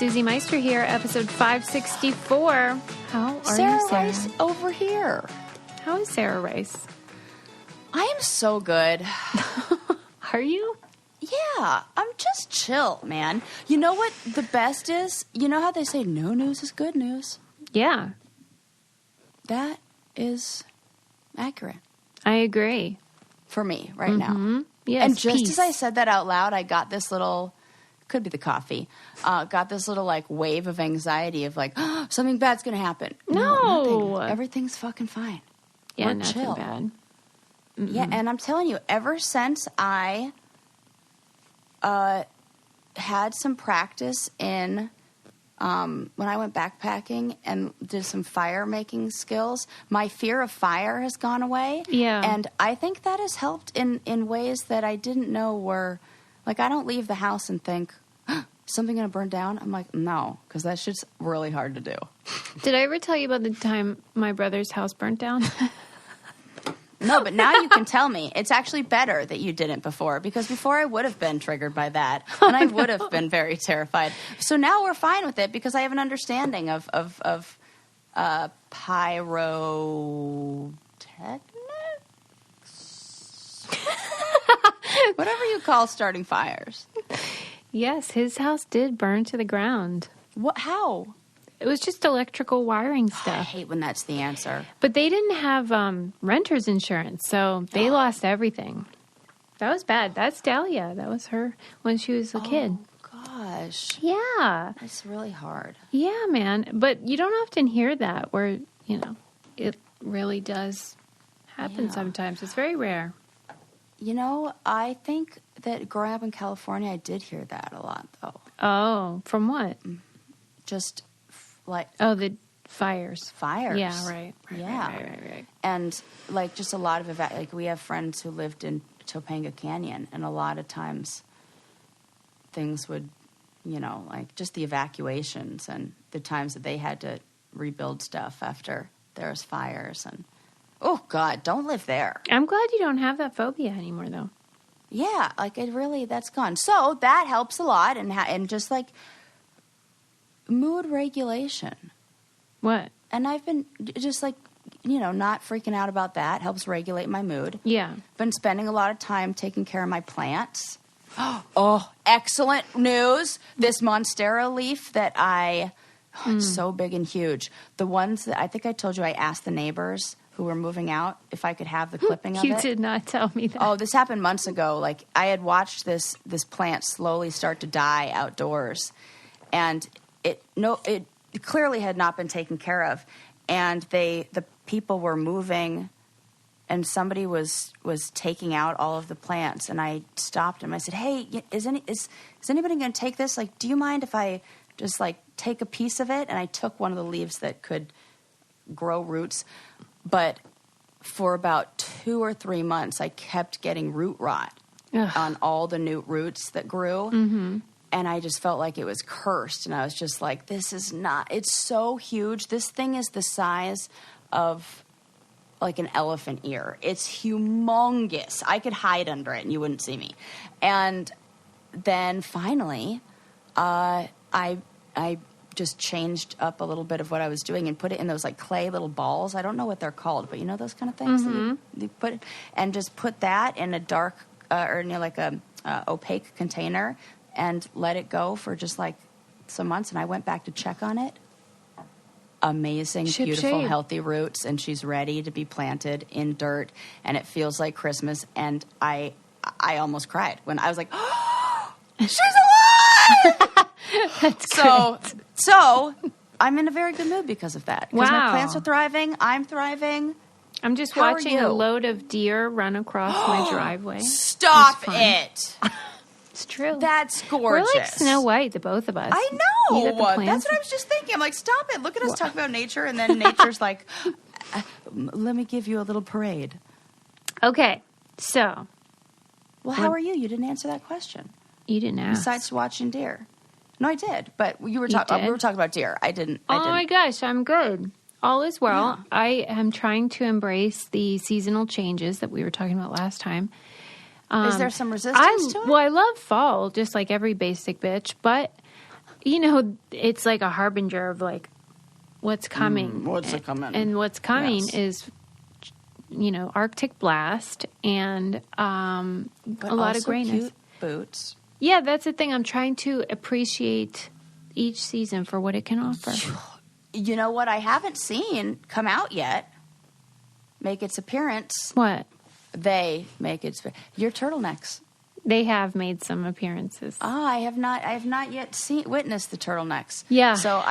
Susie Meister here, episode 564. How are Sarah you, Sarah? Rice over here. How is Sarah Rice? I am so good. Are you? Yeah, I'm just chill, man. You know what the best is? You know how they say no news is good news? Yeah, That is accurate I agree. for me right now. Yes, And just peace. as I said that out loud, I got this little, could be the coffee, got this little like wave of anxiety of like, oh, something bad's going to happen. No. Nothing. Everything's fucking fine. Yeah, We're nothing chill. bad. Yeah, and I'm telling you, ever since I had some practice in when I went backpacking and did some fire making skills, my fear of fire has gone away. Yeah. And I think that has helped in ways that I didn't know were, like, I don't leave the house and think, something going to burn down? I'm like, no, because that shit's really hard to do. Did I ever tell you about the time my brother's house burnt down? No, but now you can tell me. It's actually better that you didn't before, because before I would have been triggered by that, and I would have been very terrified. So now we're fine with it because I have an understanding of pyrotechnics? Whatever you call starting fires. Yes, his house did burn to the ground. What? How? It was just electrical wiring I stuff. hate when that's the answer. But they didn't have renter's insurance, so they lost everything. That was bad. That's Dahlia. That was her when she was a kid. Gosh. Yeah. That's really hard. Yeah, man. But you don't often hear that where, you know, it really does happen sometimes. It's very rare. You know, I think that growing up in California, I did hear that a lot, though. Oh, from what? Just like Oh, the fires. fires. Yeah, right. Yeah. Right. And like just a lot of like we have friends who lived in Topanga Canyon, and a lot of times things would, you know, like just the evacuations and the times that they had to rebuild stuff after there was fires, and oh God, don't live there. I'm glad you don't have that phobia anymore, though. Yeah, like it really, that's gone. So that helps a lot, and just like mood regulation. What? And I've been just like, you know, not freaking out about that. Helps regulate my mood. Yeah. Been spending a lot of time taking care of my plants. Oh, excellent news. This Monstera leaf that it's so big and huge. The ones that I think I told you, I asked the neighbors who were moving out if I could have the clipping of it. You did not tell me that. Oh, this happened months ago. Like I had watched this plant slowly start to die outdoors, and it clearly had not been taken care of, and the people were moving, and somebody was taking out all of the plants, and I stopped him. I said, "Hey, is anybody going to take this? Like, do you mind if I just like take a piece of it?" And I took one of the leaves that could grow roots, but for about 2 or 3 months, I kept getting root rot on all the new roots that grew. Mm-hmm. And I just felt like it was cursed. And I was just like, this is not, it's so huge. This thing is the size of like an elephant ear. It's humongous. I could hide under it and you wouldn't see me. And then finally, I just changed up a little bit of what I was doing and put it in those like clay little balls. I don't know what they're called, but you know those kind of things? Mm-hmm. That you put, and just put that in a dark or near like a opaque container and let it go for just like some months. And I went back to check on it. Amazing, beautiful, healthy roots. And she's ready to be planted in dirt. And it feels like Christmas. And I almost cried when I was like, oh, she's alive! That's great. So I'm in a very good mood because of that. Because my Wow. plants are thriving. I'm thriving. I'm just How are watching you? a load of deer run across my driveway. Stop fun. it. It's true. That's gorgeous. We're like Snow White, the both of us. I You know. got the plants. That's what I was just thinking. I'm like, stop it. Look at us talk about nature, and then nature's like, let me give you a little parade. Okay, so. Well, how are you? You didn't answer that question. You didn't ask. Besides watching deer. No, I did. But you were You talking. did? We were talking about deer. I didn't. Oh my gosh, I'm good. All is well. Yeah. I am trying to embrace the seasonal changes that we were talking about last time. Is there some resistance to it? Well, I love fall, just like every basic bitch, but it's like a harbinger of like what's coming. What's coming? And what's coming is, Arctic blast and a lot of grayness. Cute boots. Yeah, that's the thing. I'm trying to appreciate each season for what it can offer. You know what I haven't seen come out yet? Make its appearance. What? They make its... Your turtlenecks. They have made some appearances. I have not yet witnessed the turtlenecks. Yeah. So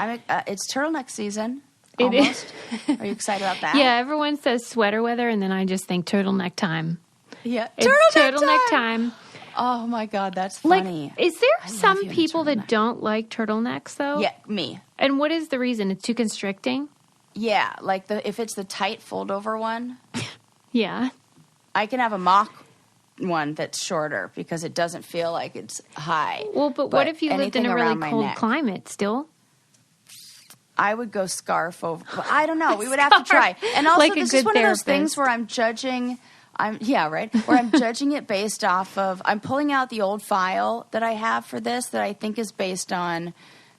it's turtleneck season. It almost. Are you excited about that? Yeah, everyone says sweater weather, and then I just think turtleneck time. Yeah, it's turtleneck time. Oh my God, that's funny. Like, is there some people that don't like turtlenecks though? Yeah, me. And what is the reason? It's too constricting? Yeah, like if it's the tight fold over one. Yeah. I can have a mock one that's shorter because it doesn't feel like it's high. Well, but what if you lived in a really cold climate still? I would go scarf over. I don't know. We would have to try. And also, like this is one of those things where I'm judging. Where I'm judging it based off of. I'm pulling out the old file that I have for this that I think is based on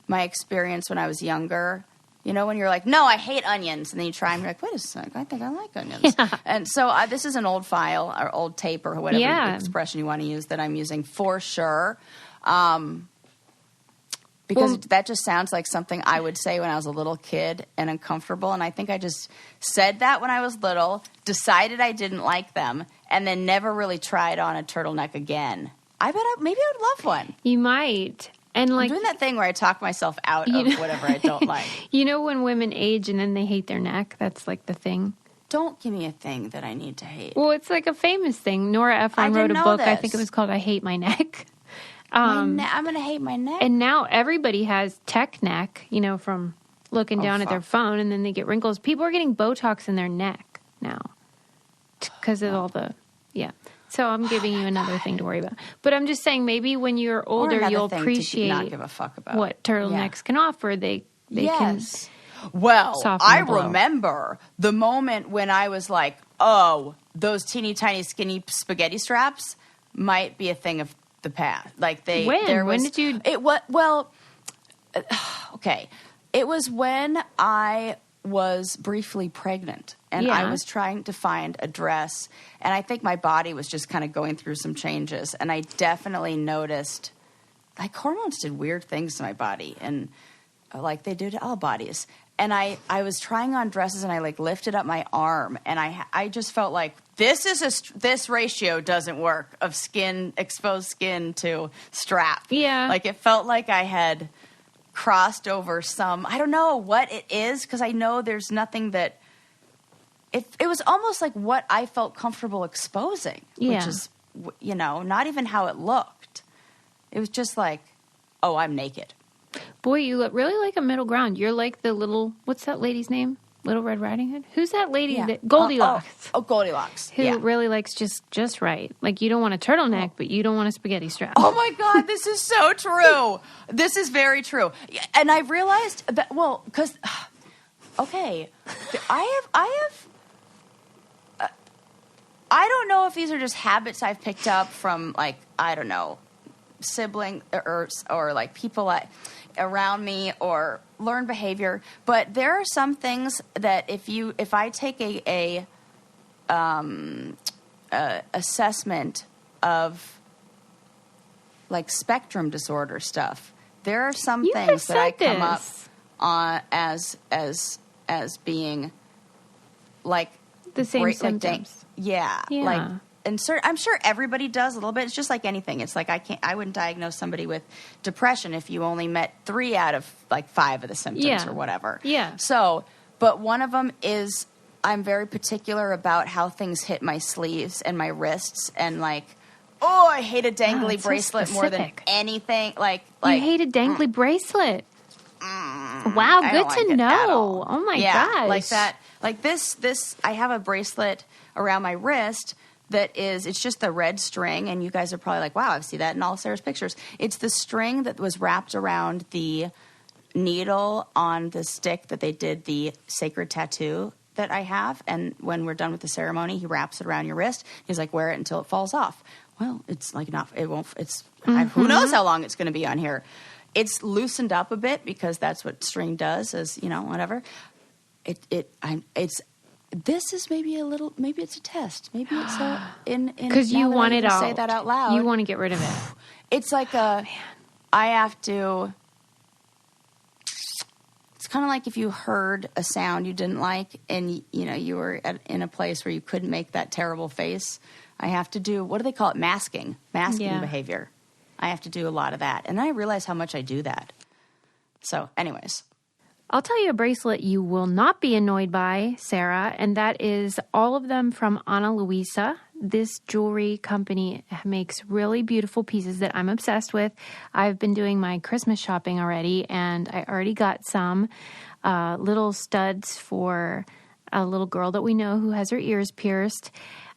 my experience when I was younger. You know, when you're like, no, I hate onions, and then you try and you're like, wait a second, I think I like onions. Yeah. And so this is an old file or old tape or whatever expression you want to use that I'm using for sure. Because that just sounds like something I would say when I was a little kid and uncomfortable. And I think I just said that when I was little, decided I didn't like them, and then never really tried on a turtleneck again. I bet maybe I would love one. You might. And like I'm doing that thing where I talk myself out of whatever I don't like. You know when women age and then they hate their neck? That's like the thing. Don't give me a thing that I need to hate. Well, it's like a famous thing. Nora Ephron wrote a book. I think it was called I Hate My Neck. I'm going to hate my neck. And now everybody has tech neck, from looking down at their phone, and then they get wrinkles. People are getting Botox in their neck now because of all the, So I'm giving you another thing to worry about. But I'm just saying maybe when you're older, you'll appreciate not give a fuck about what turtlenecks can offer. They can soften I the blow. remember the moment when I was like, oh, those teeny tiny skinny spaghetti straps might be a thing of the past. Like when did you? It was okay. It was when I was briefly pregnant, and I was trying to find a dress, and I think my body was just kind of going through some changes, and I definitely noticed like hormones did weird things to my body, and like they do to all bodies. And I was trying on dresses, and I like lifted up my arm, and I just felt like this ratio doesn't work of exposed skin to strap. Yeah, like it felt like I had crossed over some. I don't know what it is because I know there's nothing that. It was almost like what I felt comfortable exposing, which is not even how it looked. It was just like, oh, I'm naked. Boy, you look really like a middle ground. You're like the little, what's that lady's name? Little Red Riding Hood? Who's that lady? That Goldilocks. Oh, Goldilocks. Who really likes just right. Like you don't want a turtleneck, but you don't want a spaghetti strap. Oh my God, this is so true. This is very true. And I realized that, because, okay, I don't know if these are just habits I've picked up from, like, I don't know, sibling or like people around me or learned behavior, but there are some things that if I take a assessment of like spectrum disorder stuff, there are some things that I come up on as being like the same symptoms. Like. And I'm sure everybody does a little bit. It's just like anything. It's like I wouldn't diagnose somebody with depression if you only met 3 out of like 5 of the symptoms or whatever. Yeah. So, but one of them is I'm very particular about how things hit my sleeves and my wrists, and like, oh, I hate a dangly bracelet more than anything. Like you hate a dangly bracelet. Wow, good to know. Oh my gosh. Like that. Like this. I have a bracelet around my wrist. It's just the red string, and you guys are probably like, wow, I see that in all Sarah's pictures. It's the string that was wrapped around the needle on the stick that they did the sacred tattoo that I have. And when we're done with the ceremony, he wraps it around your wrist. He's like, wear it until it falls off. Well, it's like who knows how long it's going to be on here. it's loosened up a bit because that's what string does, as whatever. This is maybe it's a test. Maybe it's because you want it out. Say that out loud. You want to get rid of it. It's like I have to. It's kind of like if you heard a sound you didn't like, and you were in a place where you couldn't make that terrible face. I have to do, what do they call it? Masking behavior. I have to do a lot of that, and I realize how much I do that. So, anyways. I'll tell you a bracelet you will not be annoyed by, Sarah, and that is all of them from Ana Luisa. This jewelry company makes really beautiful pieces that I'm obsessed with. I've been doing my Christmas shopping already, and I already got some little studs for a little girl that we know who has her ears pierced.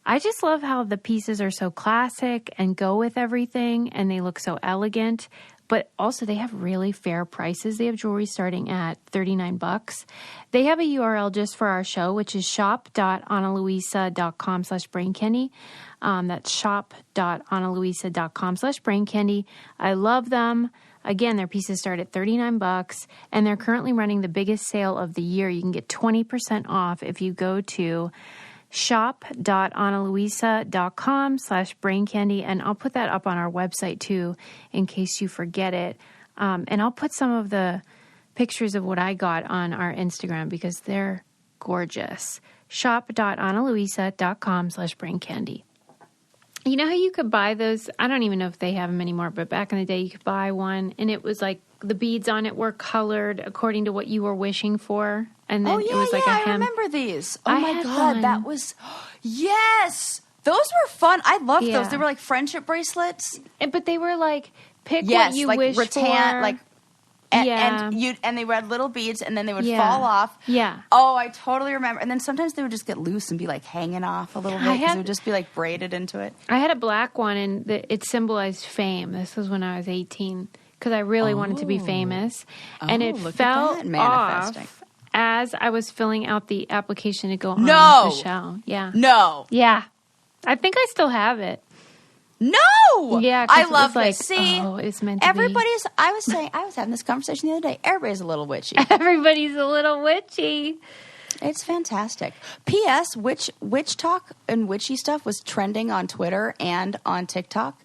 I just love how the pieces are so classic and go with everything, and they look so elegant. But also they have really fair prices. They have jewelry starting at $39. They have a URL just for our show, which is shop.analuisa.com/braincandy. That's shop.analuisa.com/braincandy. I love them. Again, their pieces start at $39, and they're currently running the biggest sale of the year. You can get 20% off if you go to shop.analuisa.com/braincandy, and I'll put that up on our website too in case you forget it. And I'll put some of the pictures of what I got on our Instagram because they're gorgeous. Shop.analuisa.com/braincandy. You know how you could buy those? I don't even know if they have them anymore, but back in the day you could buy one and it was like the beads on it were colored according to what you were wishing for. And then it was like a hem. I remember these. Oh my God, that was, yes! Those were fun. I loved those. They were like friendship bracelets. But they were like, pick what you wish for. And they had little beads, and then they would fall off. Yeah. Oh, I totally remember. And then sometimes they would just get loose and be like hanging off a little bit because it would just be like braided into it. I had a black one, and it symbolized fame. This was when I was 18 because I really wanted to be famous, and it fell off as I was filling out the application to go on the show. Yeah. No. Yeah. I think I still have it. No! Yeah, I love this. See, it's meant to everybody's. Be. I was having this conversation the other day. Everybody's a little witchy. Everybody's a little witchy. It's fantastic. P.S. Witch talk and witchy stuff was trending on Twitter and on TikTok.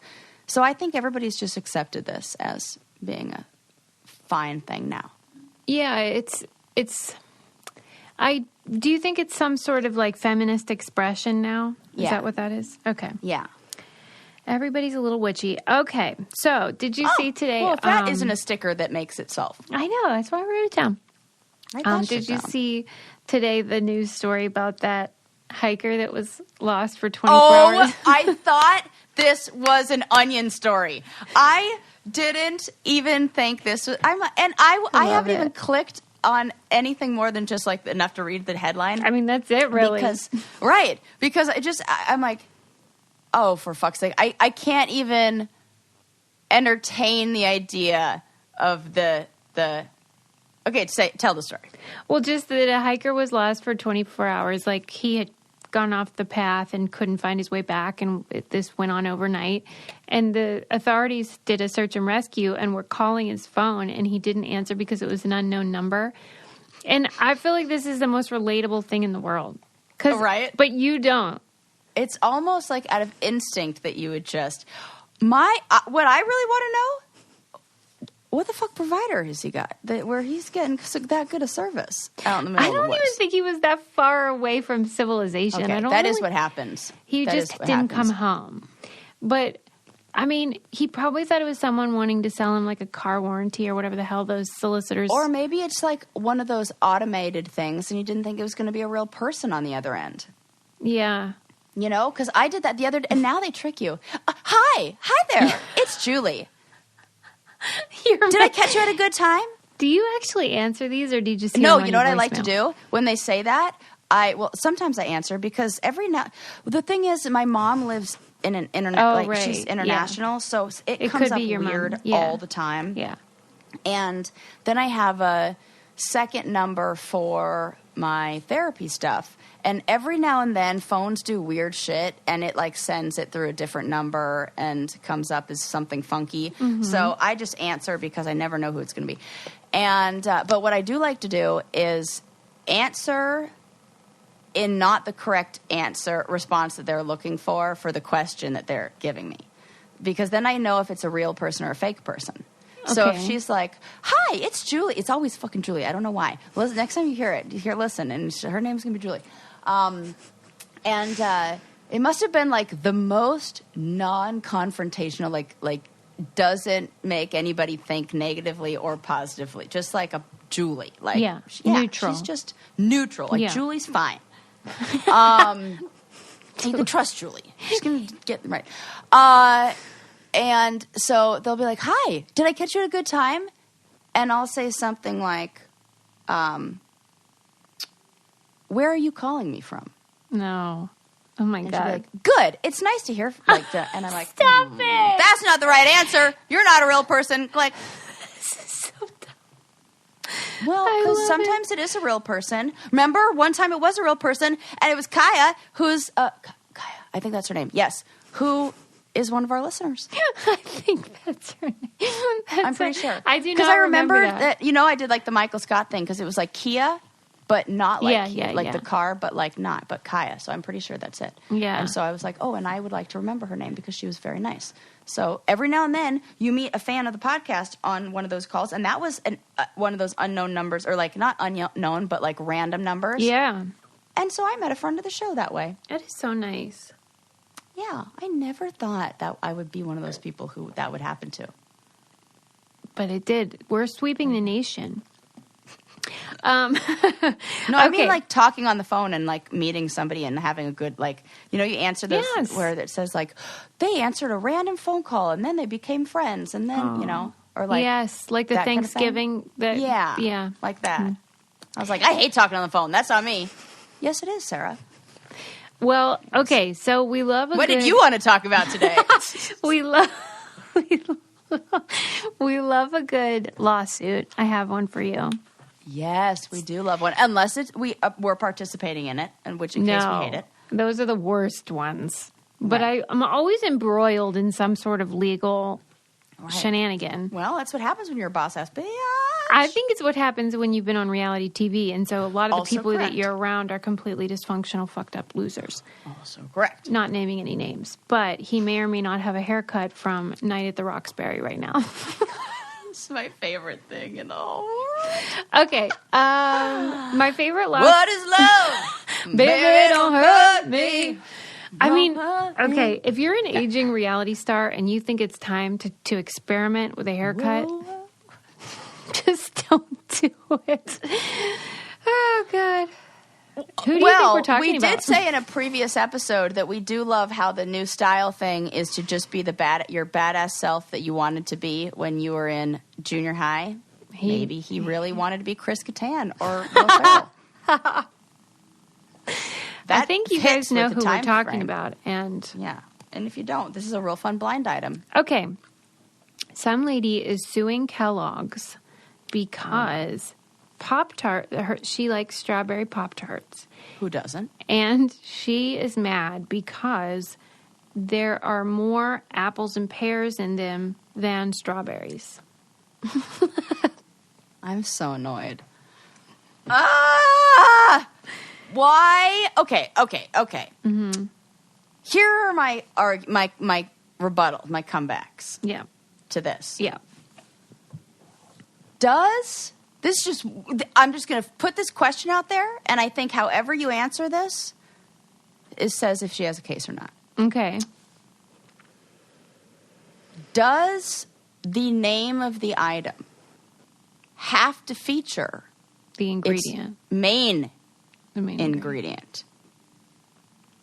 So I think everybody's just accepted this as being a fine thing now. Yeah, it's. Do you think it's some sort of like feminist expression now? Is that what that is? Okay. Yeah. Everybody's a little witchy. Okay. So, did you see today? Well, if that isn't a sticker that makes itself. I know. That's why I wrote it down. Did you see today the news story about that hiker that was lost for 24 hours? I thought this was an Onion story. I didn't even think this was. I haven't even clicked on anything more than just like enough to read the headline. I mean, that's it, really. Because I'm like, oh, for fuck's sake. I can't even entertain the idea of the okay, tell the story. Well, just that a hiker was lost for 24 hours. Like, he had gone off the path and couldn't find his way back, and this went on overnight. And the authorities did a search and rescue and were calling his phone, and he didn't answer because it was an unknown number. And I feel like this is the most relatable thing in the world. Right? But you don't. It's almost like out of instinct that you would just... what I really want to know... What the fuck provider has he got where he's getting that good a service out in the middle of the woods? I don't even think he was that far away from civilization. Okay, that is what happens. He just didn't come home. But, I mean, he probably thought it was someone wanting to sell him like a car warranty or whatever the hell those solicitors... Or maybe it's like one of those automated things and you didn't think it was going to be a real person on the other end. Yeah. You know, because I did that the other day, and now they trick you. Hi there, it's Julie. Did I catch you at a good time? Do you actually answer these, or do you just No, you know what I like to do? When they say that, sometimes I answer, because the thing is, my mom lives in an internet, she's international, so it comes up weird all the time. Yeah. And then I have a second number for my therapy stuff. And every now and then phones do weird shit and it like sends it through a different number and comes up as something funky. So I just answer because I never know who it's going to be. And but what I do like to do is answer in not the correct response that they're looking for the question that they're giving me. Because then I know if it's a real person or a fake person. Okay. So if she's like, "Hi, it's Julie." It's always fucking Julie. I don't know why. Listen, next time you hear it, listen, and her name's going to be Julie. It must have been like the most non-confrontational, like doesn't make anybody think negatively or positively. Just like a Julie. Like, neutral. She's just neutral. Like Julie's fine. You can trust Julie. She's going to get them right. And so they'll be like, "Hi, did I catch you at a good time?" And I'll say something like, "Where are you calling me from?" No. Oh, my God. Like, "Good. It's nice to hear like that." And I'm like, "Stop it. That's not the right answer. You're not a real person." Like, this is so dumb. Well, because sometimes it is a real person. Remember, one time it was a real person, and it was Kaya, who's Kaya. I think that's her name. Yes, who is one of our listeners. I think that's her name. I'm pretty sure. I do not because I remember that. I did like the Michael Scott thing because it was like Kia, but not like Kia, like the car, but like not, but Kaya. So I'm pretty sure that's it. Yeah. And so I was like, oh, and I would like to remember her name because she was very nice. So every now and then you meet a fan of the podcast on one of those calls, and that was one of those unknown numbers, or like not unknown, but like random numbers. Yeah. And so I met a friend of the show that way. That is so nice. Yeah, I never thought that I would be one of those people who that would happen to. But it did. We're sweeping the nation. No, I mean like talking on the phone and like meeting somebody and having a good you answer those where it says like they answered a random phone call and then they became friends and then or like like the Thanksgiving kind of yeah like that. Mm-hmm. I was like, I hate talking on the phone. That's not me. Yes, it is, Sarah. Well, okay, so we love What did you want to talk about today? we love a good lawsuit. I have one for you. Yes, we do love one. Unless we're participating in it, in which case we hate it. Those are the worst ones. But I'm always embroiled in some sort of legal shenanigan. Well, that's what happens when you're a boss-ass bitch. I think it's what happens when you've been on reality TV, and so a lot of the people correct. that you're around are completely dysfunctional, fucked up losers. Also correct. Not naming any names, but he may or may not have a haircut from Night at the Roxbury right now. It's my favorite thing in the whole world. Okay, my favorite last... What is love? Baby, don't hurt me. I mean, okay, if you're an aging reality star and you think it's time to experiment with a haircut... Just don't do it. Oh, God. Who do you think we're talking about? We did say in a previous episode that we do love how the new style thing is to just be your badass self that you wanted to be when you were in junior high. Maybe he really wanted to be Chris Kattan or Will Ferrell. I think you guys know who we're talking about. And if you don't, this is a real fun blind item. Okay. Some lady is suing Kellogg's because Pop-Tart, she likes strawberry Pop-Tarts. Who doesn't? And she is mad because there are more apples and pears in them than strawberries. I'm so annoyed. Ah! Why? Okay. Mm-hmm. Here are my rebuttal, my comebacks. Yeah. To this. Yeah. I'm just going to put this question out there, and I think however you answer this, it says if she has a case or not. Okay. Does the name of the item have to feature the ingredient? Its main ingredient?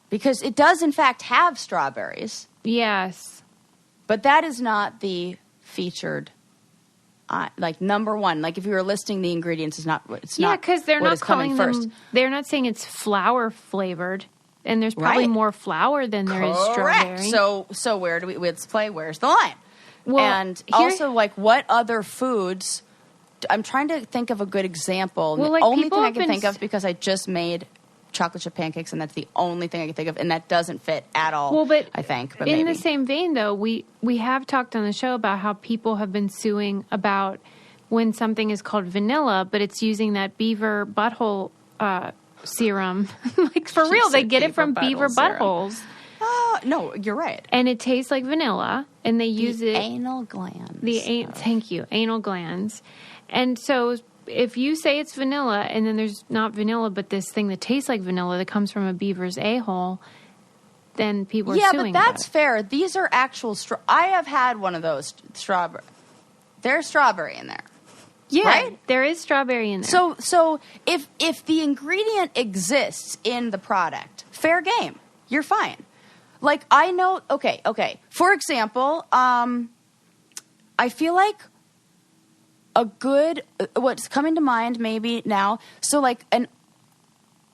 Because it does, in fact, have strawberries. Yes. But that is not the featured, number one. Like if you were listing the ingredients, it's not because they're not calling them. First. They're not saying it's flour flavored, and there's probably more flour than there is strawberry. So let's play. Where's the line? Well, and also, what other foods I'm trying to think of a good example. Well, the like, only people thing I have can been think of, because I just made chocolate chip pancakes, and that's the only thing I can think of, and that doesn't fit at all. Well, but I think, but in maybe. the same vein, though, we have talked on the show about how people have been suing about when something is called vanilla, but it's using that beaver butthole serum. Like, for real, they get it from beaver buttholes. No, you're right. And it tastes like vanilla, and they use it. Anal glands. Thank you, anal glands. And so if you say it's vanilla, and then there's not vanilla, but this thing that tastes like vanilla that comes from a beaver's a-hole, then people are suing. Yeah, but that's fair. These are actual I have had one of those strawberry. There's strawberry in there. Yeah, right? There is strawberry in there. So if the ingredient exists in the product, fair game. You're fine. Like, I know, okay. For example, I feel like a good, what's coming to mind maybe now, so like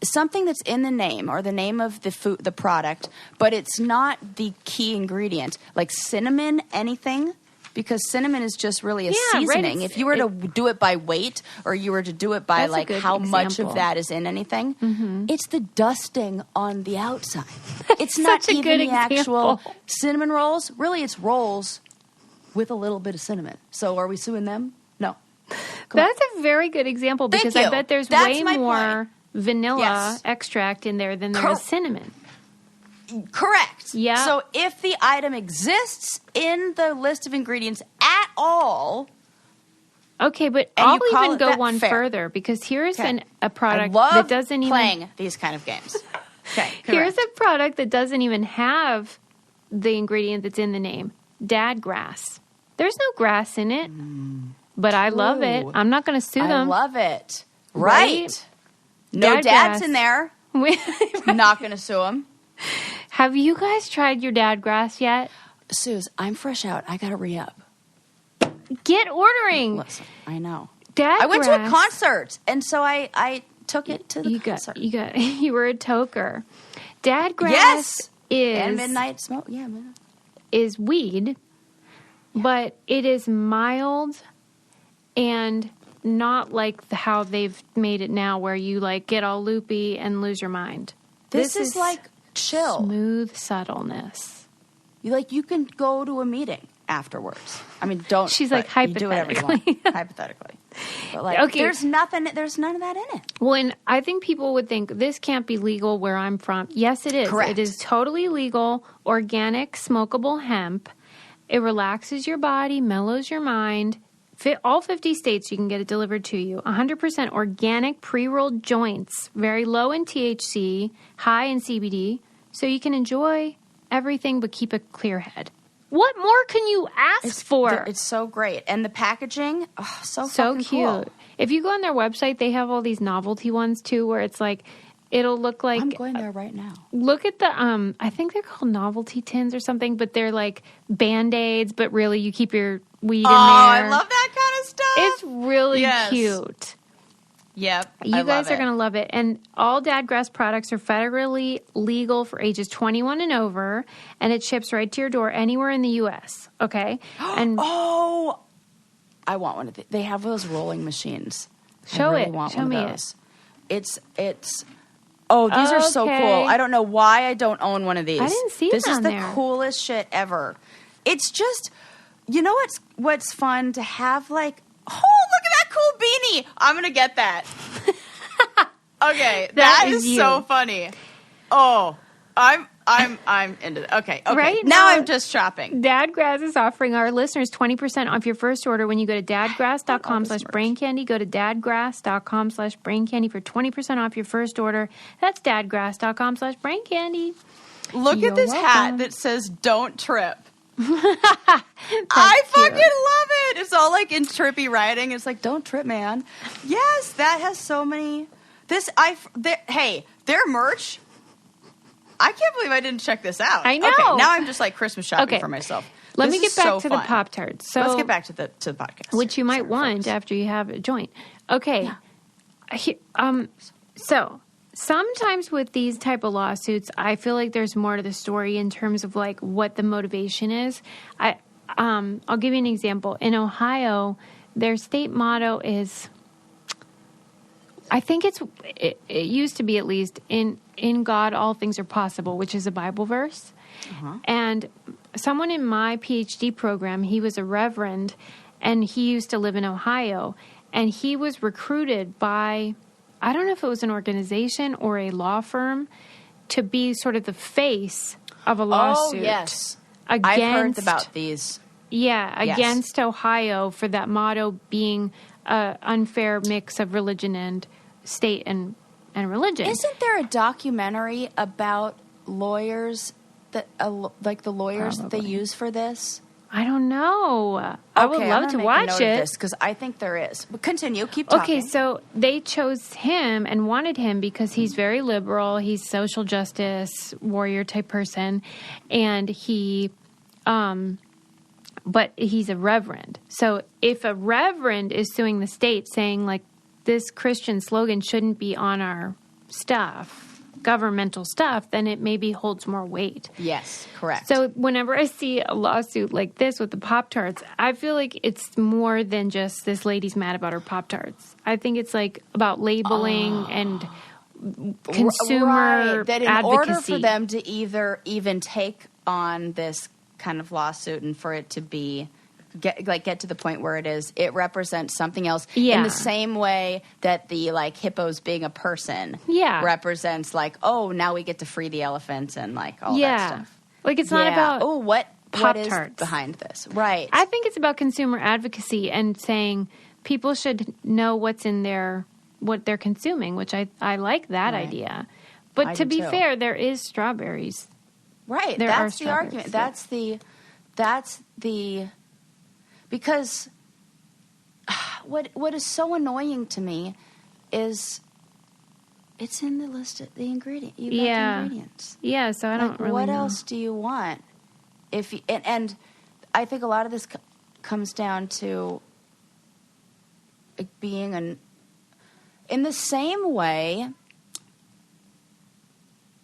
something that's in the name or the name of the product, but it's not the key ingredient, like cinnamon, anything, because cinnamon is just really a seasoning. Right, if you were to do it by weight, or you were to do it by like how much of that is in anything, it's the dusting on the outside. It's not even the actual cinnamon rolls. Really, it's rolls with a little bit of cinnamon. So are we suing them? No. That's a very good example, because I bet there's way more vanilla extract in there than there is cinnamon. Correct. Yeah. So if the item exists in the list of ingredients at all... Okay, but I'll even go one further, because here's a product that doesn't even... playing these kind of games. Okay, here's a product that doesn't even have the ingredient that's in the name. Dadgrass. There's no grass in it, but I love it. I'm not going to sue them. I love it. Right. No dads in there. Not going to sue them. Have you guys tried your dadgrass yet? Suze, I'm fresh out. I got to re-up. Get ordering. Listen, I know. Dadgrass. I went to a concert, and so I took it to the concert. You were a toker. Dadgrass is... And midnight smoke. Yeah, midnight. Is weed, but it is mild and not like how they've made it now, where you like get all loopy and lose your mind. This is like chill. Smooth subtleness. You can go to a meeting afterwards. I mean, don't. She's like, hypothetically. You do whatever you want. Hypothetically. But like, there's none of that in it. Well, and I think people would think this can't be legal where I'm from. Yes, it is. Correct. It is totally legal. Organic, smokable hemp. It relaxes your body, mellows your mind. All 50 states, you can get it delivered to you. 100% organic pre-rolled joints. Very low in THC, high in CBD. So you can enjoy everything but keep a clear head. What more can you ask for? It's so great. And the packaging, so cute. Cool. If you go on their website, they have all these novelty ones too, where it's like, it'll look like... I'm going there right now. Look at the, I think they're called novelty tins or something, but they're like Band-Aids, but really you keep your weed in there. Oh, I love that kind of stuff. It's really cute. Yep. You guys are going to love it. And all Dadgrass products are federally legal for ages 21 and over, and it ships right to your door anywhere in the U.S. Okay? And I want one of these. They have those rolling machines. Show I really it. want Show one me of those. It's these are so cool. I don't know why I don't own one of these. I didn't see this it is on the there. coolest shit ever. It's just, you know what's fun to have, like, oh, look at that cool beanie. I'm going to get that. Okay, that is so funny. Oh, I'm into it. Okay. Right? Now I'm just shopping. Dadgrass is offering our listeners 20% off your first order when you go to dadgrass.com/braincandy. Go to dadgrass.com/braincandy for 20% off your first order. That's dadgrass.com/braincandy. Look at this hat that says "Don't Trip." I fucking love it. It's all like in trippy writing. It's like, "Don't trip, man." Yes, that has so many. Hey, their merch. I can't believe I didn't check this out. I know. Okay, now I'm just like Christmas shopping for myself. Let me get back to the Pop-Tarts. So let's get back to the podcast, which you might want after you have a joint. Okay. Yeah. So sometimes with these type of lawsuits, I feel like there's more to the story in terms of like what the motivation is. I'll give you an example. In Ohio, their state motto is, I think it used to be at least, in God all things are possible, which is a Bible verse. Uh-huh. And someone in my PhD program, he was a reverend, and he used to live in Ohio, and he was recruited by, I don't know if it was an organization or a law firm, to be sort of the face of a lawsuit. Oh, yes. I've heard about these. Yeah, against Ohio for that motto being an unfair mix of religion and state and religion. Isn't there a documentary about lawyers that, like the lawyers that they use for this? I don't know. I would love to watch it because I think there is. But continue, keep talking. Okay, so they chose him and wanted him because he's very liberal. He's social justice warrior type person, and but he's a reverend. So if a reverend is suing the state saying like this Christian slogan shouldn't be on our stuff, governmental stuff, then it maybe holds more weight. Yes, correct. So whenever I see a lawsuit like this with the Pop-Tarts, I feel like it's more than just this lady's mad about her Pop-Tarts. I think it's like about labeling and consumer that in advocacy. Order for them to even take on this kind of lawsuit and for it to be get to the point where it represents something else in the same way that the like hippos being a person represents like, oh, now we get to free the elephant and like all that stuff. Like it's not about what Pop-Tarts is behind this. Right. I think it's about consumer advocacy and saying people should know what they're consuming, which I like that idea. But to be fair, there is strawberries. Right. That's the argument. That's the because what is so annoying to me is it's in the list of the ingredient. You got the ingredients. Yeah, so I don't really what know. else do you want? And I think a lot of this comes down to it being in the same way.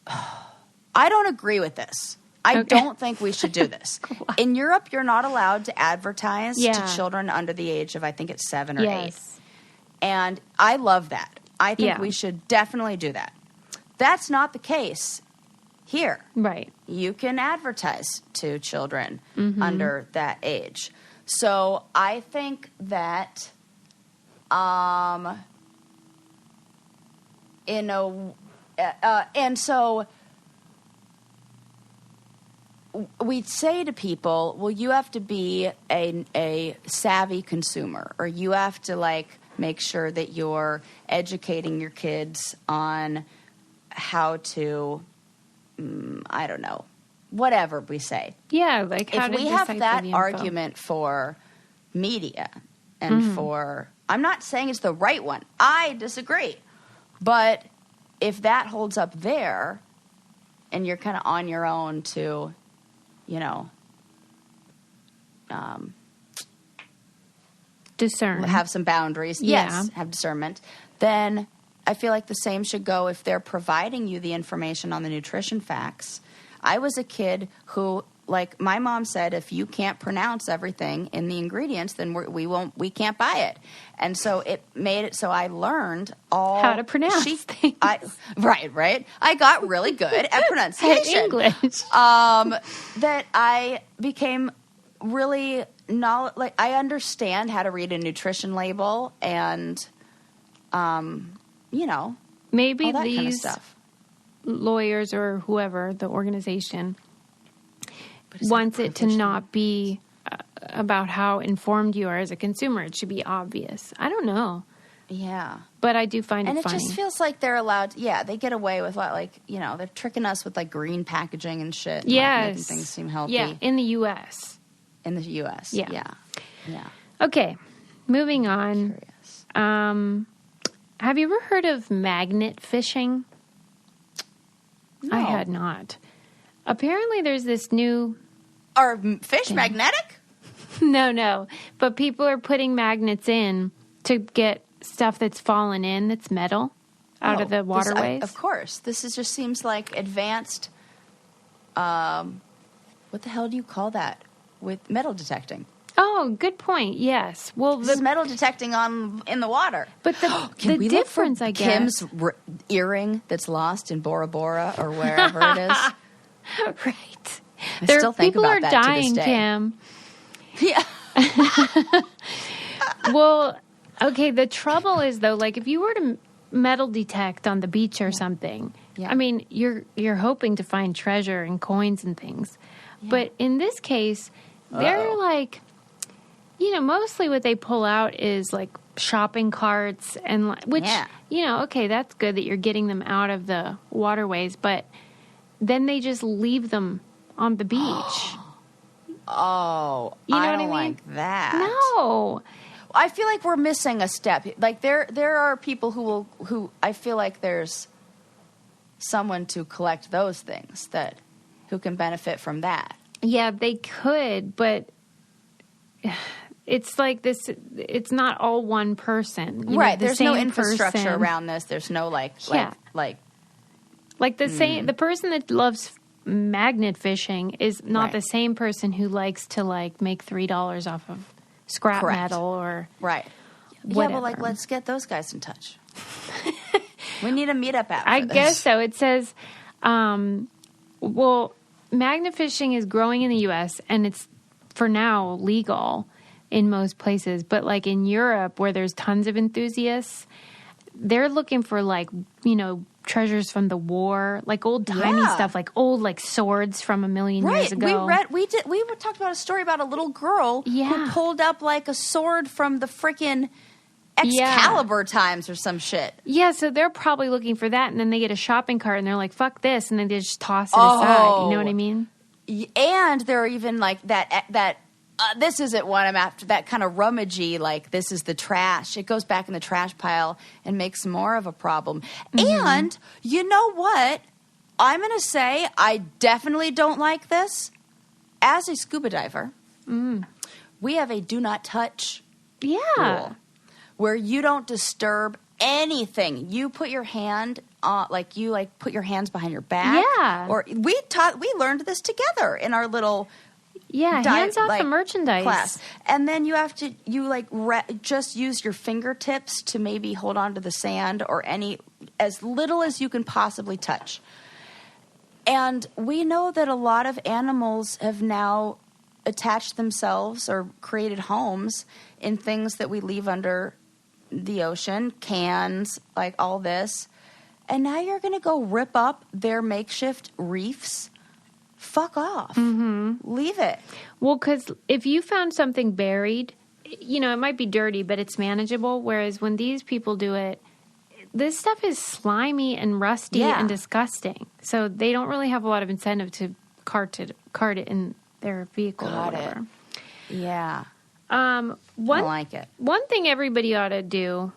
I don't agree with this. I don't think we should do this. In Europe, you're not allowed to advertise to children under the age of, I think it's 7 or 8. And I love that. I think we should definitely do that. That's not the case here. Right. You can advertise to children under that age. So I think that and so we'd say to people, well, you have to be a savvy consumer, or you have to like make sure that you're educating your kids on how to, I don't know, whatever we say. Yeah, like how if we have that argument for media and for, I'm not saying it's the right one. I disagree. But if that holds up there and you're kind of on your own to, discern, have some boundaries, have discernment, then I feel like the same should go if they're providing you the information on the nutrition facts. I was a kid who, like, my mom said, if you can't pronounce everything in the ingredients, then we can't buy it. And so it made it so I learned how to pronounce things. Right. I got really good at pronunciation. English. That I became really I understand how to read a nutrition label and, maybe all that these kind of stuff. Lawyers or whoever, the organization, wants it to not be about how informed you are as a consumer. It should be obvious. I don't know. Yeah. But I do find it funny. And it just feels like they're allowed, they get away with they're tricking us with like green packaging and shit. And, making things seem healthy. Yeah, in the U.S. Yeah. Okay, moving on. Have you ever heard of magnet fishing? No. I had not. Apparently there's this new... Are fish magnetic? No. But people are putting magnets in to get stuff that's fallen in that's metal out of the waterways. Of course. This just seems like advanced... what the hell do you call that? With metal detecting. Oh, good point. Yes. Well, This is metal detecting in the water. but the difference, I guess. Kim's earring that's lost in Bora Bora or wherever it is. Right. I still think about that to this People are day. dying, Kim. Yeah. Well, okay, the trouble is, though, like, if you were to metal detect on the beach or something, I mean, you're hoping to find treasure and coins and things. Yeah. But in this case, they're like, you know, mostly what they pull out is, like, shopping carts and, which, you know, okay, that's good that you're getting them out of the waterways, but then they just leave them on the beach. Oh, you know I what don't I mean? like that. No. I feel like we're missing a step. Like there are people who I feel like there's someone to collect those things who can benefit from that. Yeah, they could, but it's like this. It's not all one person, right? There's no infrastructure around this. There's no like the same. The person that loves magnet fishing is not the same person who likes to like make $3 off of scrap metal or whatever. Yeah, but like, let's get those guys in touch. We need a meetup app. I guess so. It says, well, magnet fishing is growing in the U.S. and it's for now legal in most places, but like in Europe where there's tons of enthusiasts, they're looking for like, you know, treasures from the war, like old timey stuff, like old like swords from 1,000,000 years ago. We talked about a story about a little girl who pulled up like a sword from the freaking Excalibur times or some shit. Yeah, so they're probably looking for that, and then they get a shopping cart and they're like, fuck this, and then they just toss it aside. You know what I mean? And they're even like that this isn't what I'm after, that kind of rummagey, like this is the trash. It goes back in the trash pile and makes more of a problem. Mm-hmm. And you know what? I'm going to say I definitely don't like this. As a scuba diver, we have a do not touch rule where you don't disturb anything. You put your hand put your hands behind your back. Yeah. Or we learned this together in our little hands off the merchandise class. And then you have to just use your fingertips to maybe hold on to the sand or as little as you can possibly touch. And we know that a lot of animals have now attached themselves or created homes in things that we leave under the ocean, cans, like all this. And now you're going to go rip up their makeshift reefs? Fuck off. Mm-hmm. Leave it. Well, because if you found something buried, you know, it might be dirty, but it's manageable. Whereas when these people do it, this stuff is slimy and rusty and disgusting. So they don't really have a lot of incentive to cart it in their vehicle or whatever. Yeah. I like it. One thing everybody ought to do,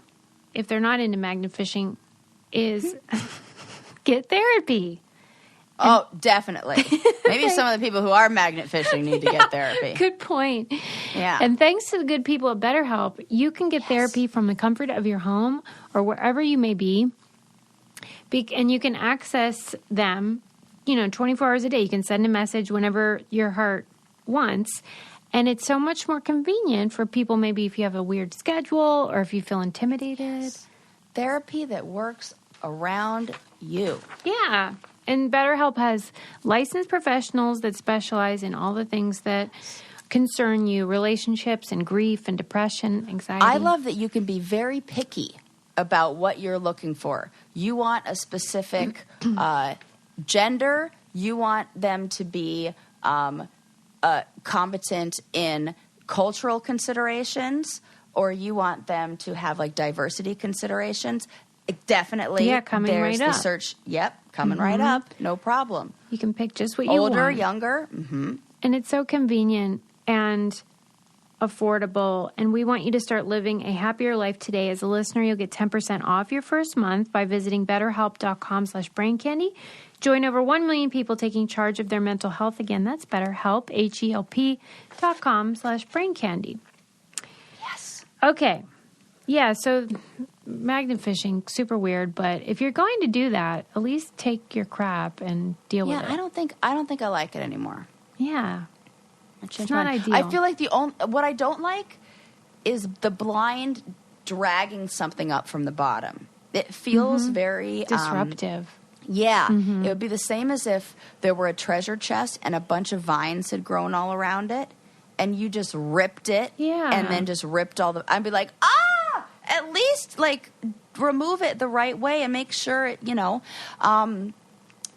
if they're not into magnet fishing, is get therapy. Oh, definitely. Maybe some of the people who are magnet fishing need to get therapy. Good point. Yeah. And thanks to the good people at BetterHelp, you can get therapy from the comfort of your home or wherever you may be. And you can access them, 24 hours a day. You can send a message whenever your heart wants. And it's so much more convenient for people, maybe if you have a weird schedule or if you feel intimidated. Yes. Therapy that works around you. Yeah. And BetterHelp has licensed professionals that specialize in all the things that concern you, relationships and grief and depression, anxiety. I love that you can be very picky about what you're looking for. You want a specific gender. You want them to be competent in cultural considerations, or you want them to have like diversity considerations. Definitely. Yeah, coming there's right the up. Search. Yep, coming right up. No problem. You can pick just what you want. Older, younger. Mm-hmm. And it's so convenient and affordable. And we want you to start living a happier life today. As a listener, you'll get 10% off your first month by visiting BetterHelp.com/braincandy. Join over 1 million people taking charge of their mental health. Again, that's BetterHelp, HELP.com/braincandy. Yes. Okay. Yeah, so magnet fishing, super weird, but if you're going to do that, at least take your crap and deal with it. Yeah, I don't think I like it anymore. Yeah. It's not ideal. I feel like what I don't like is the blind dragging something up from the bottom. It feels very disruptive. Yeah. It would be the same as if there were a treasure chest and a bunch of vines had grown all around it, and you just ripped it, and then just ripped all the... I'd be like, at least, like, remove it the right way and make sure it,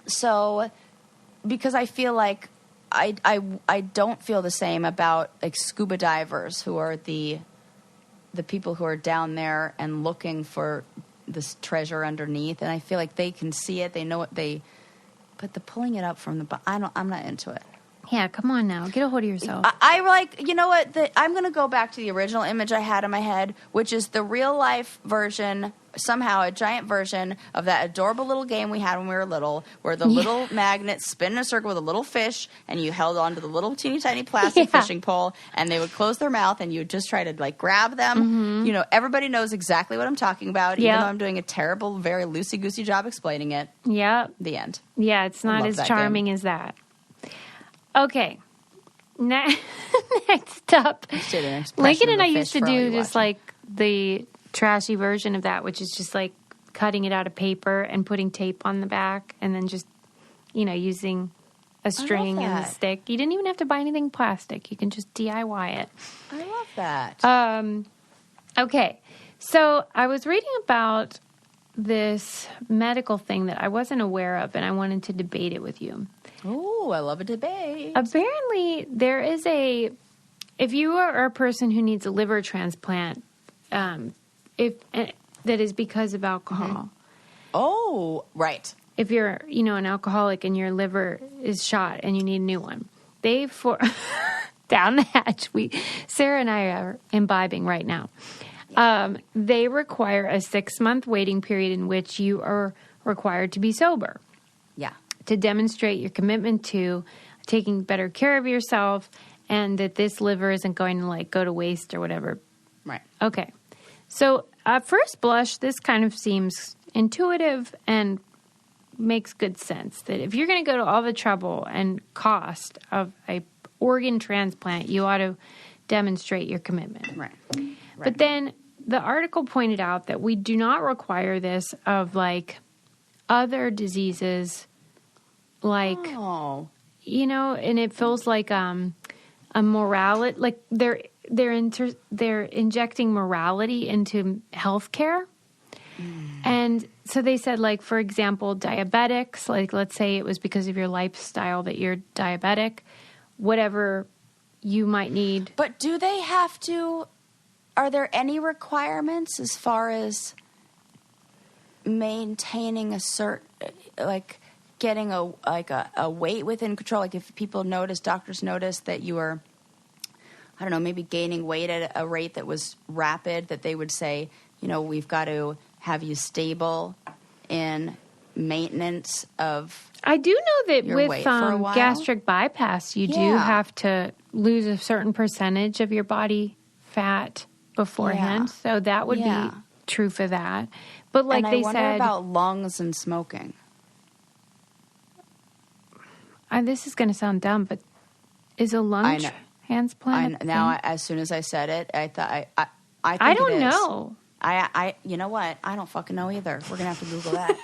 so, because I feel like I don't feel the same about, like, scuba divers who are the people who are down there and looking for this treasure underneath, and I feel like they can see it, they know it, but the pulling it up from the I'm not into it. Yeah, come on now, get a hold of yourself. I like, you know what, I'm going to go back to the original image I had in my head, which is the real life version, somehow a giant version of that adorable little game we had when we were little, where the little magnets spin in a circle with a little fish, and you held onto the little teeny tiny plastic fishing pole, and they would close their mouth, and you would just try to, like, grab them. Everybody knows exactly what I'm talking about, even though I'm doing a terrible, very loosey-goosey job explaining it. Yeah. The end. Yeah, it's not as charming as that. Okay. Next up, Lincoln and I used to do just like the trashy version of that, which is just like cutting it out of paper and putting tape on the back, and then just, using a string and a stick. You didn't even have to buy anything plastic. You can just DIY it. I love that. Okay. So I was reading about this medical thing that I wasn't aware of, and I wanted to debate it with you. Oh, I love a debate. Apparently, there is if you are a person who needs a liver transplant, that is because of alcohol. Oh, right. If you're, an alcoholic and your liver is shot and you need a new one, down the hatch, Sarah and I are imbibing right now. They require a 6-month waiting period in which you are required to be sober. Yeah. To demonstrate your commitment to taking better care of yourself, and that this liver isn't going to, like, go to waste or whatever. Right. Okay. So at first blush, this kind of seems intuitive and makes good sense. That if you're going to go to all the trouble and cost of a organ transplant, you ought to demonstrate your commitment. Right. But then the article pointed out that we do not require this of, like, other diseases, like, and it feels like a morality, like they're injecting morality into healthcare. And so they said, like, for example, diabetics, like, let's say it was because of your lifestyle that you're diabetic, whatever you might need. But do they have to, are there any requirements as far as maintaining a certain, like, getting a weight within control? Like, if doctors notice that you are, I don't know, maybe gaining weight at a rate that was rapid, that they would say, we've got to have you stable in maintenance of I do know that your with weight for a while. Gastric bypass, you do have to lose a certain percentage of your body fat beforehand. Yeah. So that would be true for that. But like and they I wonder said about lungs and smoking. This is going to sound dumb, but is a lung transplant? As soon as I said it, I thought I don't know. You know what? I don't fucking know either. We're gonna have to Google that.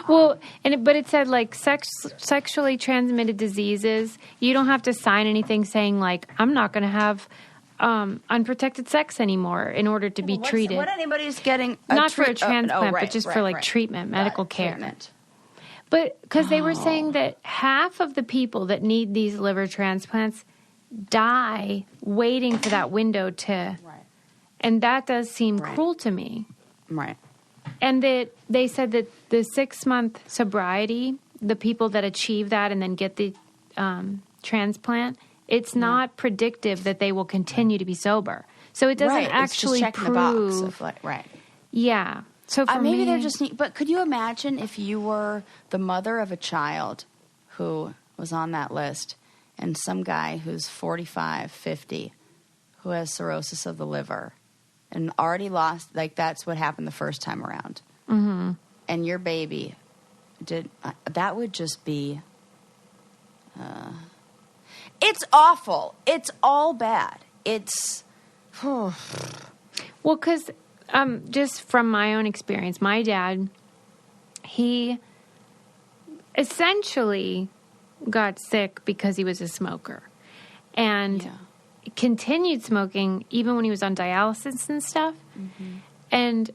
Well, but it said like sexually transmitted diseases. You don't have to sign anything saying like I'm not going to have unprotected sex anymore in order to be treated. What anybody's getting not for a transplant, but just for like treatment, medical care. Treatment. But because they were saying that half of the people that need these liver transplants die waiting for that window to. Right. And that does seem cruel to me. Right. And that they said that the 6-month sobriety, the people that achieve that and then get the transplant, it's not predictive that they will continue to be sober. So it doesn't actually it's just checking prove. The box of like, Yeah. So for maybe me, they're just neat. But could you imagine if you were the mother of a child who was on that list and some guy who's 45, 50, who has cirrhosis of the liver and already lost, like that's what happened the first time around. Mm-hmm. And your baby that would just be, It's awful. It's all bad. It's... Well, because just from my own experience, my dad, he essentially got sick because he was a smoker. And continued smoking even when he was on dialysis and stuff. Mm-hmm. And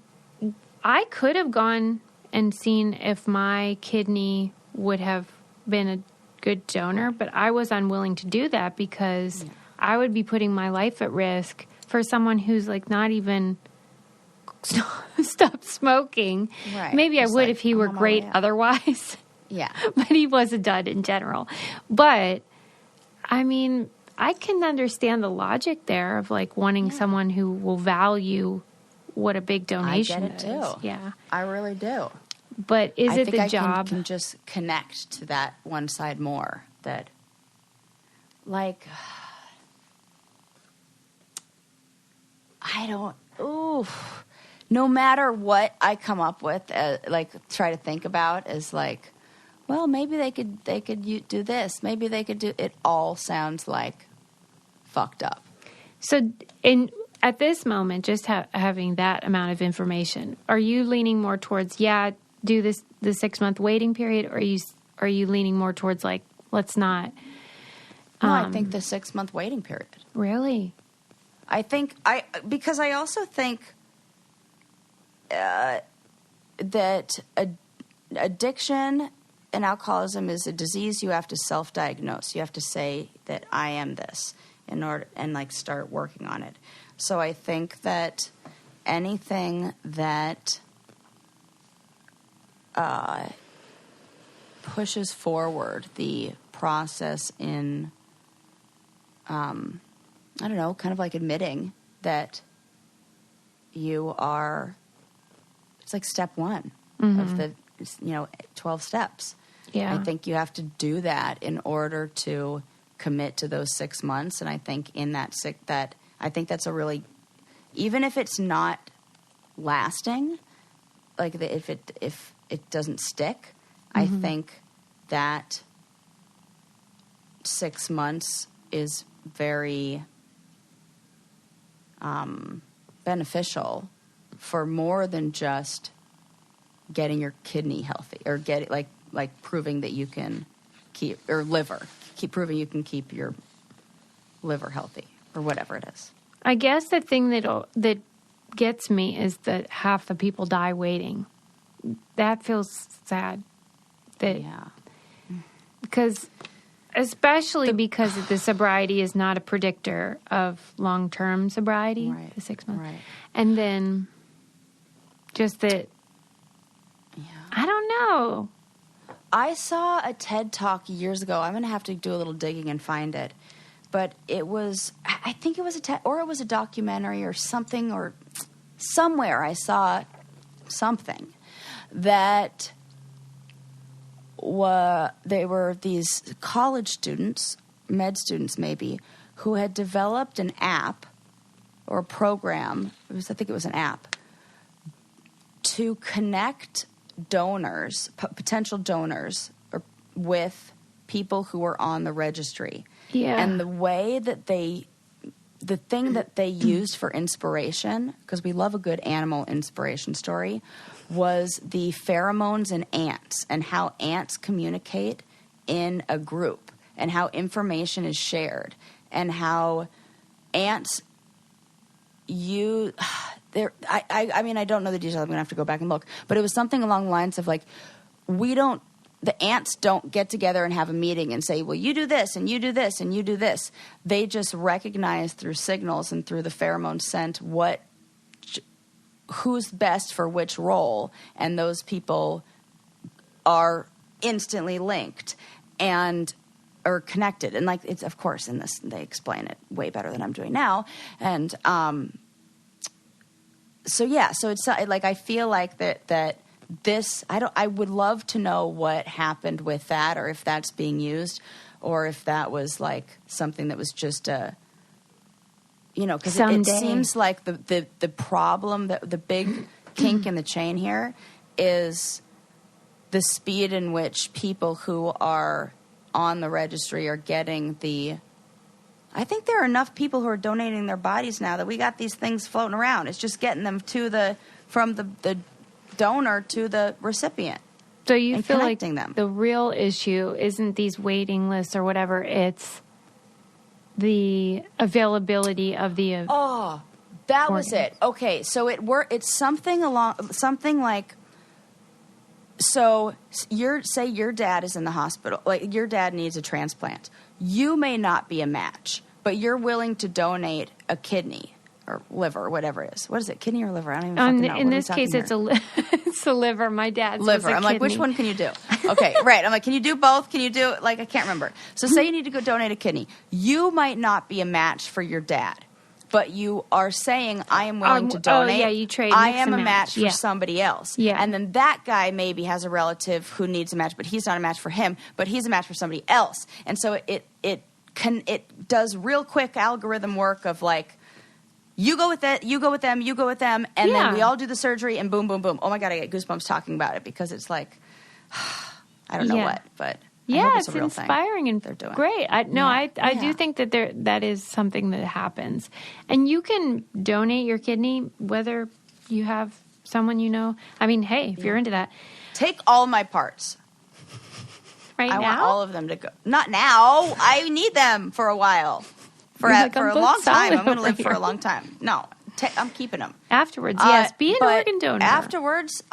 I could have gone and seen if my kidney would have been a good donor, but I was unwilling to do that because I would be putting my life at risk for someone who's like not even stopped smoking. Right. Maybe I would if he were great otherwise. Yeah. But he was a dud in general. But, I mean, I can understand the logic there of like wanting someone who will value what a big donation is. I get it too. Yeah. I really do. But is it the job? I can just connect to that one side more. That, like, I don't. Ooh, no matter what I come up with, like try to think about, is like, well, maybe they could do this. Maybe they could do. It all sounds like fucked up. So, at this moment, just having that amount of information, are you leaning more towards do the 6-month waiting period, or are you leaning more towards like let's not? No, I think the 6-month waiting period. Really? Because I also think that addiction and alcoholism is a disease you have to self-diagnose. You have to say that I am this in order and like start working on it. So I think that anything that pushes forward the process in, I don't know, kind of like admitting that you are, it's like step one of the, 12 steps. Yeah. I think you have to do that in order to commit to those 6 months. And I think in that I think that's a really, even if it's not lasting, like if it doesn't stick, I think that 6 months is very beneficial for more than just getting your kidney healthy or like proving that you can keep proving you can keep your liver healthy or whatever it is. I guess the thing that gets me is that half the people die waiting. That feels sad. Because especially because the sobriety is not a predictor of long-term sobriety, the 6 months. Right. And then just that, I don't know. I saw a TED Talk years ago. I'm going to have to do a little digging and find it. But it was, I think it was it was a documentary or something, or somewhere I saw something that they were these college students, med students maybe, who had developed an app or a program. I think it was an app to connect donors, potential donors, with people who were on the registry. Yeah. And the way that the thing that they used for inspiration, because we love a good animal inspiration story, was the pheromones in ants and how ants communicate in a group and how information is shared and how ants I mean, I don't know the details. I'm going to have to go back and look. But it was something along the lines of like, the ants don't get together and have a meeting and say, well, you do this and you do this and you do this. They just recognize through signals and through the pheromone scent who's best for which role. And those people are instantly linked and are connected. And like, it's, of course, in this, they explain it way better than I'm doing now. And, so it's like, I feel like that this, I would love to know what happened with that, or if that's being used, or if that was like something that was just because it seems like the problem, the big kink in the chain here is the speed in which people who are on the registry are getting the I think there are enough people who are donating their bodies now that we got these things floating around. It's just getting them from the donor to the recipient. So you feel like them. The real issue isn't these waiting lists or whatever. It's the availability of the. That was it. Okay, so it's something like. So say your dad is in the hospital, like your dad needs a transplant. You may not be a match, but you're willing to donate a kidney or liver or whatever it is. What is it, kidney or liver? I don't even fucking know. In this case, it's a liver. My dad's liver. I'm like, which one can you do? Okay, right. I'm like, can you do both? Can you do, like, I can't remember. So say you need to go donate a kidney. You might not be a match for your dad, but you are saying, I am willing to donate. Oh, yeah, you trade. I am a match for somebody else. Yeah. And then that guy maybe has a relative who needs a match, but he's not a match for him, but he's a match for somebody else. And so it does real quick algorithm work of like, you go with it, you go with them, you go with them, and then we all do the surgery, and boom, boom, boom. Oh my God, I get goosebumps talking about it because it's like, I don't know what, but it's inspiring and they're doing great. I do think that is something that happens, and you can donate your kidney whether you have someone you know. I mean, hey, if you're into that, take all my parts. I want all of them to go. Not now. I need them for a while. For a long time. I'm going to live for a long time. No, I'm keeping them. Afterwards, yes. Be an organ donor. Afterwards,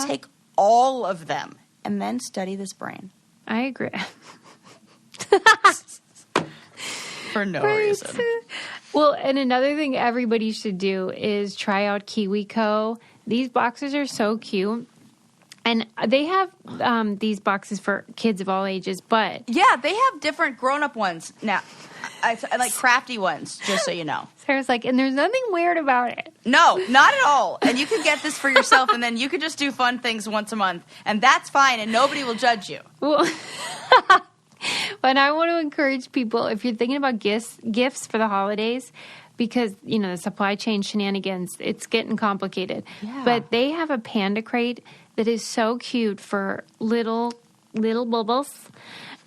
take all of them and then study this brain. I agree. For no reason. Well, and another thing everybody should do is try out KiwiCo. These boxes are so cute. And they have these boxes for kids of all ages, but... Yeah, they have different grown-up ones now. I like crafty ones, just so you know. Sarah's like, and there's nothing weird about it. No, not at all. And you can get this for yourself, and then you can just do fun things once a month. And that's fine, and nobody will judge you. Well, but I want to encourage people, if you're thinking about gifts for the holidays... Because, the supply chain shenanigans, it's getting complicated. Yeah. But they have a panda crate that is so cute for little bubbles.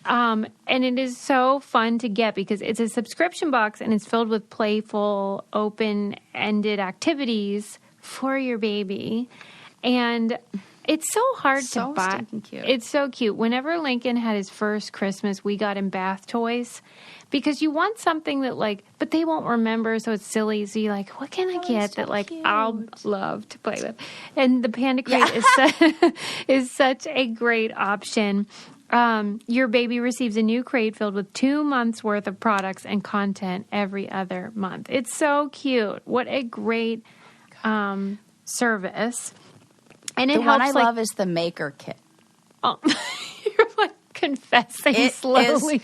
And it is so fun to get because it's a subscription box and it's filled with playful, open-ended activities for your baby. And it's so hard to buy. Cute. It's so cute. Whenever Lincoln had his first Christmas, we got him bath toys. Because you want something that, but they won't remember, so it's silly. So you're like, what can I get that, cute. I'll love to play with? And the Panda Crate is such a great option. Your baby receives a new crate filled with 2 months' worth of products and content every other month. It's so cute. What a great service. And the one I love is the Maker Kit. Oh, you're, confessing slowly.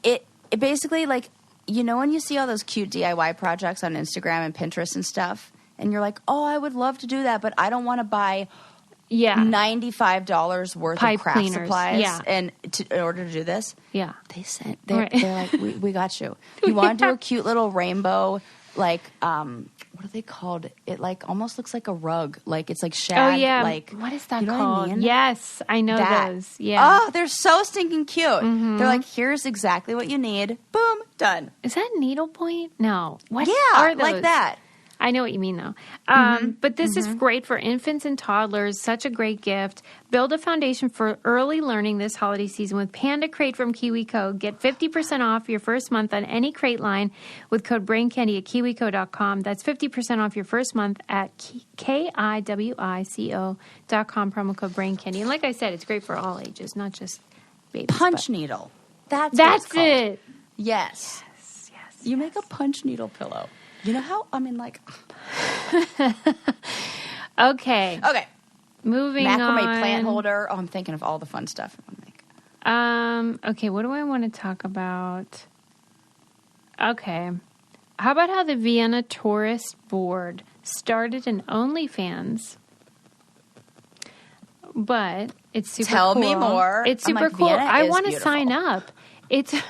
It basically, when you see all those cute DIY projects on Instagram and Pinterest and stuff, and you're like, oh, I would love to do that, but I don't want to buy $95 worth pipe of craft cleaners. supplies in order to do this. Yeah. They're like, we got you. You want to do a cute little rainbow, what are they called? It almost looks like a rug. It's like shag. Oh, yeah. What is that called? What I mean? Yes, I know those. Yeah. Oh, they're so stinking cute. Mm-hmm. They're like, here's exactly what you need. Boom, done. Is that needlepoint? No. What are those? Like that. I know what you mean, though. But this is great for infants and toddlers. Such a great gift. Build a foundation for early learning this holiday season with Panda Crate from KiwiCo. Get 50% off your first month on any crate line with code BRAINCANDY at kiwico.com. That's 50% off your first month at KIWICO.com, promo code BRAINCANDY. And like I said, it's great for all ages, not just babies. Punch needle. That's it. Yes. You make a punch needle pillow. You know how? Okay. Moving on. Macrame plant holder. Oh, I'm thinking of all the fun stuff I want to make. Okay, what do I want to talk about? Okay. How about how the Vienna Tourist Board started an OnlyFans? But it's super Tell cool. me more. It's super cool. Vienna I want to sign up.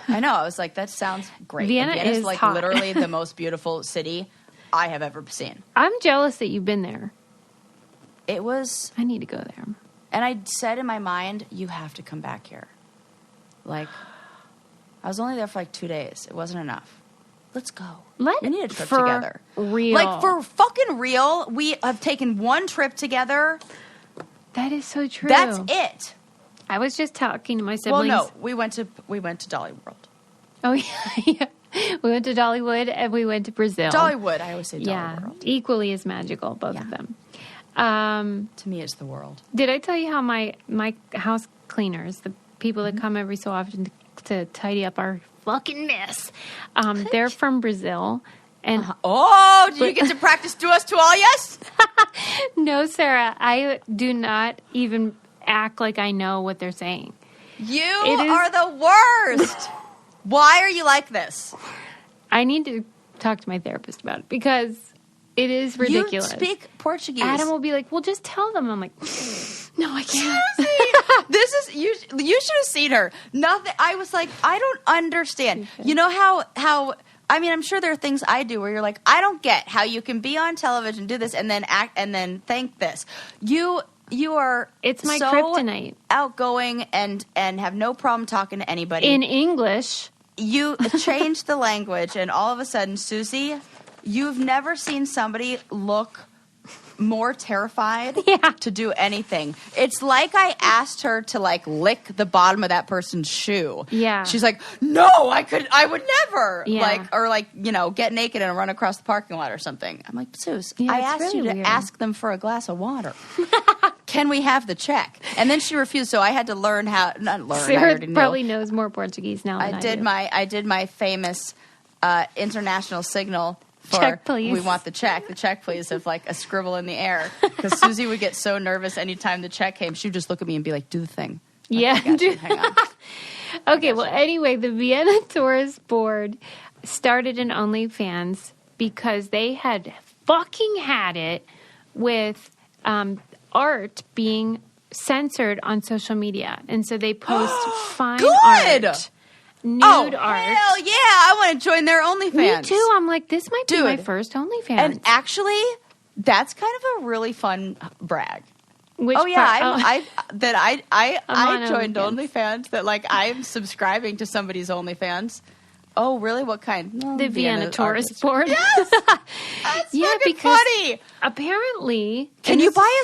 I know. I was like, that sounds great. Vienna is hot. Literally the most beautiful city I have ever seen. I'm jealous that you've been there. It was... I need to go there. And I said in my mind, you have to come back here. I was only there for like 2 days. It wasn't enough. Let's go. We need a trip together. Real. Like, for fucking real, we have taken one trip together. That is so true. That's it. I was just talking to my siblings. Well, no, we went to Dolly World. Oh, yeah. We went to Dollywood and we went to Brazil. Dollywood. I always say Dolly World. Equally as magical, both of them. To me, it's the world. Did I tell you how my house cleaners, the people that come every so often to tidy up our fucking mess, they're from Brazil. And did you get to practice to us to all? Yes. No, Sarah, I do not even act like I know what they're saying. You are the worst. Why are you like this? I need to talk to my therapist about it because it is ridiculous. You speak Portuguese. Adam will be like, well, just tell them. I'm like, no, I can't. Susie, this is, you should have seen her. Nothing. I was like, I don't understand. You know how, I mean, I'm sure there are things I do where you're like, I don't get how you can be on television, do this, and then act, and then think this. You are it's my so kryptonite. Outgoing and have no problem talking to anybody. In English. You changed the language, and all of a sudden, Susie, you've never seen somebody look more terrified to do anything. It's like I asked her to like lick the bottom of that person's shoe. Yeah. She's like, no, I would never. Yeah. Like, or like, get naked and run across the parking lot or something. I'm like, Suze, Yeah, I it's asked really you to weird. ask them for a glass of water. Can we have the check? And then she refused, so I had to learn how, not learn, Sarah I already probably know. knows more Portuguese now than I do. I did my famous international signal for check, please. We want the check. The check, please, of like a scribble in the air. Because Susie would get so nervous anytime the check came. She would just look at me and be like, do the thing. Yeah. Hang on. Okay, well, anyway, the Vienna Tourist Board started an OnlyFans because they had fucking had it with art being censored on social media. And so they post fine art. Nude art. Hell yeah, I want to join their OnlyFans. Me too. I'm like, this might be my first OnlyFans. And actually, that's kind of a really fun brag. Which oh yeah, part? I joined OnlyFans. That like I'm subscribing to somebody's OnlyFans. Oh really? What kind? No, the Vienna Tourist Board. Yes, that's fucking funny. Apparently, can you buy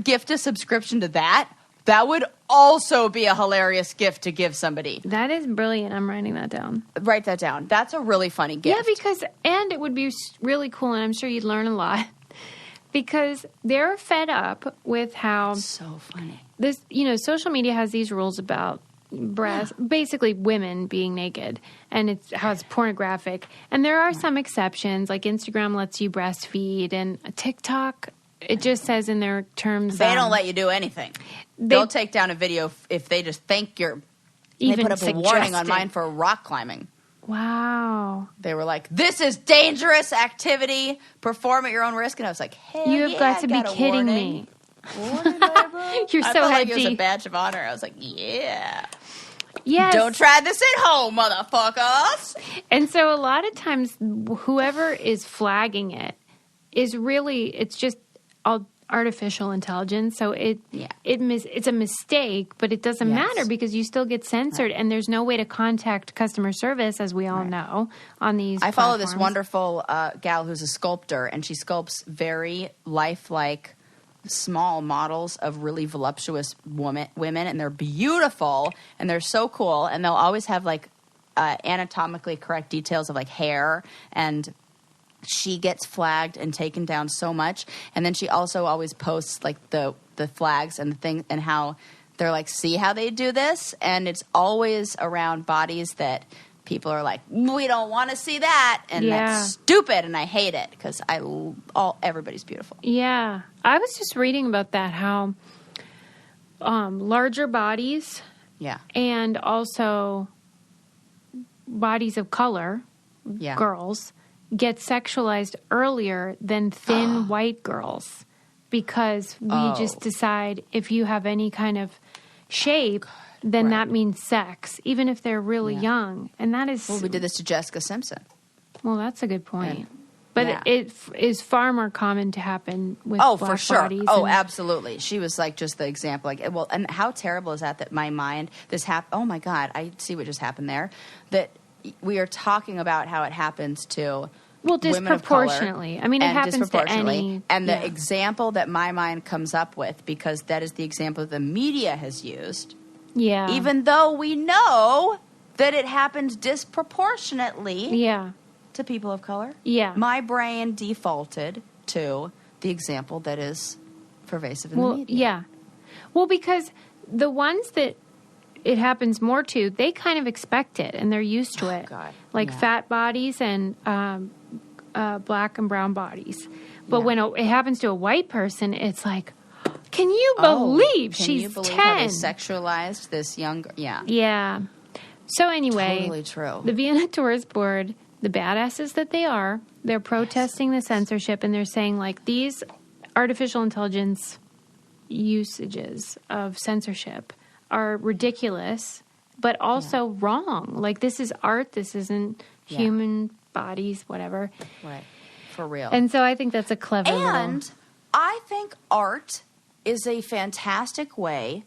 gift a subscription to that? That would also be a hilarious gift to give somebody. That is brilliant. I'm writing that down. Write that down. That's a really funny gift. Yeah, and it would be really cool, and I'm sure you'd learn a lot. Because they're fed up with how... So funny. This, social media has these rules about basically women being naked, and it's how it's pornographic. And there are some exceptions, like Instagram lets you breastfeed, and TikTok... It just says in their terms... They don't let you do anything. They'll take down a video if they just think you're... They put up a warning on mine for rock climbing. Wow. They were like, this is dangerous activity. Perform at your own risk. And I was like, hell You have got to be kidding me. Warning, baby. You're so I felt like edgy. it was a badge of honor. I was like, yeah. Yes. Don't try this at home, motherfuckers. And so a lot of times, whoever is flagging it is really... It's just... artificial intelligence, so it's a mistake, but it doesn't matter because you still get censored, and there's no way to contact customer service, as we all know, on these I platforms. follow this wonderful gal who's a sculptor, and she sculpts very lifelike small models of really voluptuous women, and they're beautiful, and they're so cool, and they'll always have like anatomically correct details of like hair, and she gets flagged and taken down so much. And then she also always posts like the flags and the thing and how they're like, see how they do this? And it's always around bodies that people are like, we don't want to see that. And that's stupid. And I hate it because everybody's beautiful. Yeah. I was just reading about that, how larger bodies and also bodies of color, girls, get sexualized earlier than thin white girls because we just decide if you have any kind of shape, then that means sex, even if they're really young. And that is... Well, we did this to Jessica Simpson. Well, that's a good point. But it is far more common to happen with black for sure. bodies. Absolutely. She was like just the example. Like, well, and how terrible is that my mind, oh my God, I see what just happened there. That we are talking about how it happens to women of color. Disproportionately. I mean, it happens to any. And the example that my mind comes up with, because that is the example the media has used. Yeah. Even though we know that it happens disproportionately. Yeah. To people of color. Yeah. My brain defaulted to the example that is pervasive in the media. Yeah. Well, because the ones that it happens more to, they kind of expect it and they're used to it. God. Like fat bodies and black and brown bodies. But when it happens to a white person, it's like, can you believe she's 10? How they sexualized this young girl? Yeah. Yeah. So anyway, totally true. The Vienna Tourist Board, the badasses that they are, they're protesting the censorship, and they're saying, like, these artificial intelligence usages of censorship are ridiculous, but also wrong. Like, this is art. This isn't human bodies, whatever. Right. For real. And so I think that's a clever And I think art is a fantastic way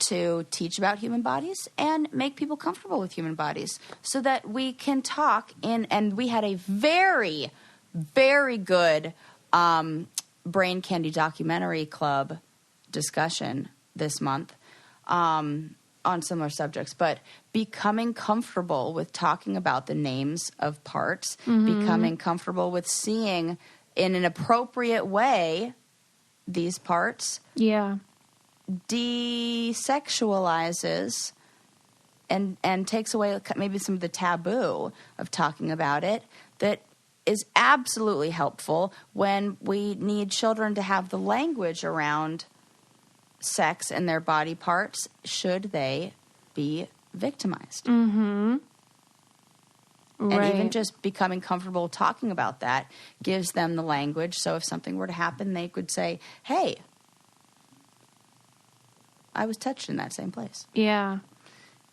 to teach about human bodies and make people comfortable with human bodies so that we can talk and we had a very, very good Brain Candy Documentary Club discussion this month on similar subjects, but becoming comfortable with talking about the names of parts, becoming comfortable with seeing in an appropriate way these parts. Yeah. Desexualizes and takes away maybe some of the taboo of talking about it that is absolutely helpful when we need children to have the language around sex and their body parts should they be victimized. Mm-hmm. Right. And even just becoming comfortable talking about that gives them the language. So if something were to happen, they could say, hey, I was touched in that same place. Yeah.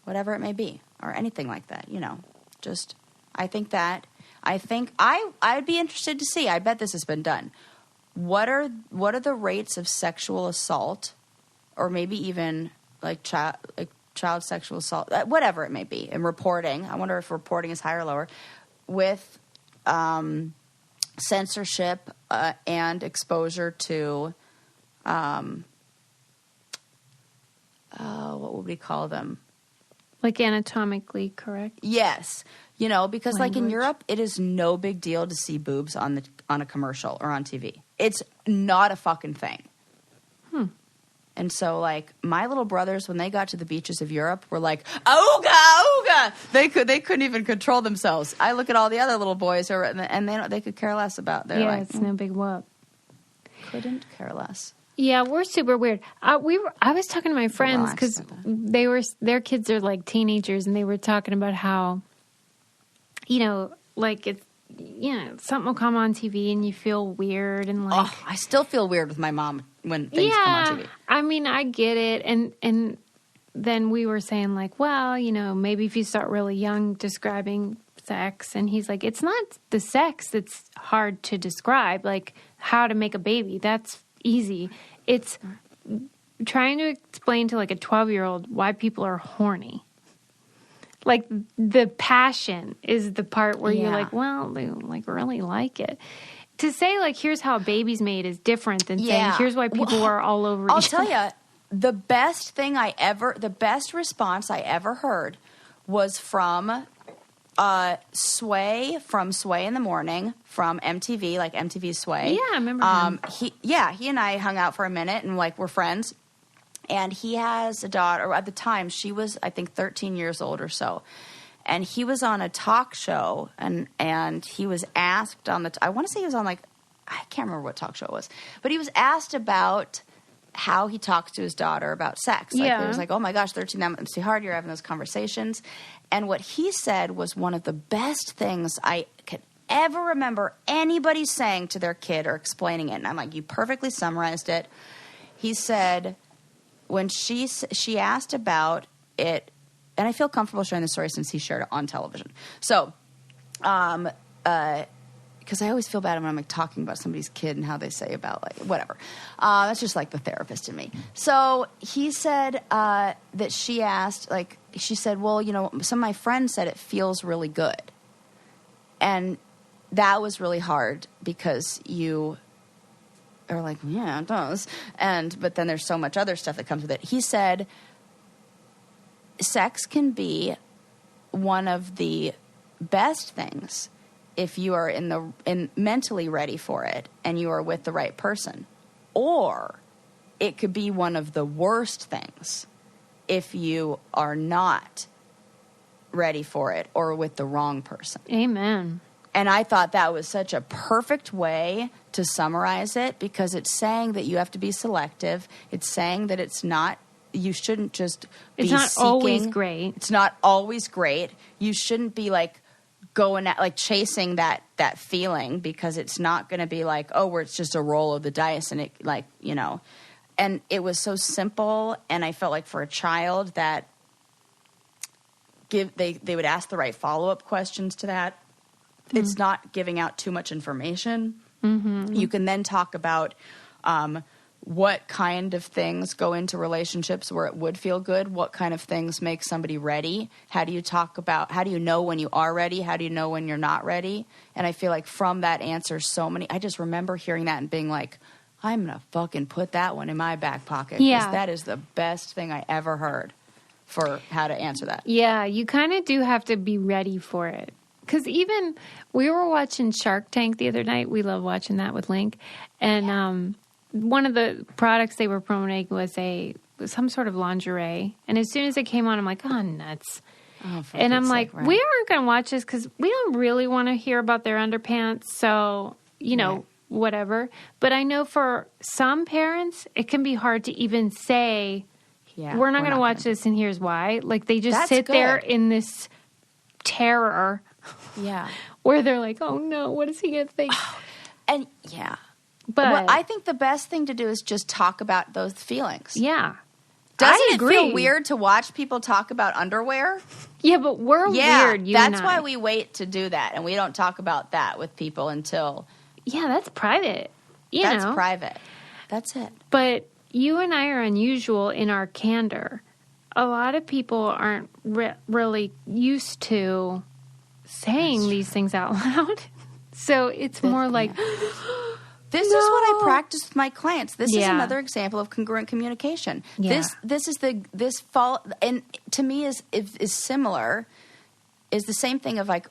Whatever it may be, or anything like that, just, I'd be interested to see, I bet this has been done. What are the rates of sexual assault, or maybe even child sexual assault, whatever it may be, in reporting? I wonder if reporting is higher or lower with censorship and exposure to what would we call them? Like anatomically correct? Yes. Because like in Language. Europe, it is no big deal to see boobs on a commercial or on TV. It's not a fucking thing. And so, like, my little brothers, when they got to the beaches of Europe, were like, "Ooga, ooga!" They couldn't even control themselves. I look at all the other little boys, and they could care less about. They're like, it's no big whoop. Couldn't care less. Yeah, we're super weird. I was talking to my friends because their kids are like teenagers, and they were talking about how, like it's. Something will come on TV and you feel weird and like... Oh, I still feel weird with my mom when things come on TV. I mean, I get it. And then we were saying like, well, maybe if you start really young describing sex, and he's like, it's not the sex that's hard to describe. Like how to make a baby, that's easy. It's trying to explain to like a 12-year-old why people are horny. Like, the passion is the part where you're like, well, they like really like it. To say, like, here's how a baby's made is different than saying, here's why people are all over I'll each other. tell you, the best response I ever heard was from Sway in the Morning from MTV, like MTV Sway. Yeah, I remember him. He and I hung out for a minute and, like, we're friends. And he has a daughter, or at the time, she was, I think, 13 years old or so. And he was on a talk show, and he was asked I want to say he was on, like, I can't remember what talk show it was. But he was asked about how he talks to his daughter about sex. Like, it was like, oh, my gosh, 13, that must be hard. You're having those conversations. And what he said was one of the best things I could ever remember anybody saying to their kid or explaining it. And I'm like, you perfectly summarized it. He said... When she asked about it, and I feel comfortable sharing the story since he shared it on television. So, because I always feel bad when I'm like talking about somebody's kid and how they say about like whatever. That's just like the therapist in me. So he said that she asked, like, she said, well, you know, some of my friends said it feels really good. And that was really hard because you are like, yeah, it does. But then there's so much other stuff that comes with it. He said, sex can be one of the best things if you are in mentally ready for it and you are with the right person. Or it could be one of the worst things if you are not ready for it or with the wrong person. Amen. And I thought that was such a perfect way to summarize it, because it's saying that you have to be selective. It's saying that you shouldn't just be It's not seeking. always great. It's not always great. You shouldn't be like going at, like, chasing that feeling, because it's not going to be like, oh, where it's just a roll of the dice and it, like, you know. And it was so simple, and I felt like for a child that they would ask the right follow-up questions to that. Mm-hmm. It's not giving out too much information. Mm-hmm. You can then talk about what kind of things go into relationships where it would feel good, what kind of things make somebody ready, how do you know when you are ready, how do you know when you're not ready? And I feel like from that answer, I just remember hearing that and being like, I'm going to fucking put that one in my back pocket. Yeah. That is the best thing I ever heard for how to answer that. Yeah, you kind of do have to be ready for it. Because even we were watching Shark Tank the other night. We love watching that with Link. And one of the products they were promoting was some sort of lingerie. And as soon as it came on, I'm like, oh, nuts. Oh, and I'm like, right. We aren't going to watch this because we don't really want to hear about their underpants. So, you know, right. Whatever. But I know for some parents, it can be hard to even say, we're not going to watch this and here's why. Like, they just sit there in this terror. Yeah. Where they're like, oh, no, what is he going to think? And, yeah. But I think the best thing to do is just talk about those feelings. Yeah. Doesn't it feel weird to watch people talk about underwear? Yeah, but we're weird, that's why we wait to do that, and we don't talk about that with people until... Yeah, that's private. That's private. That's it. But you and I are unusual in our candor. A lot of people aren't really used to saying these things out loud. So it's more like... This is what I practice with my clients. This is another example of congruent communication. Yeah. This fall, and to me is similar, is the same thing of like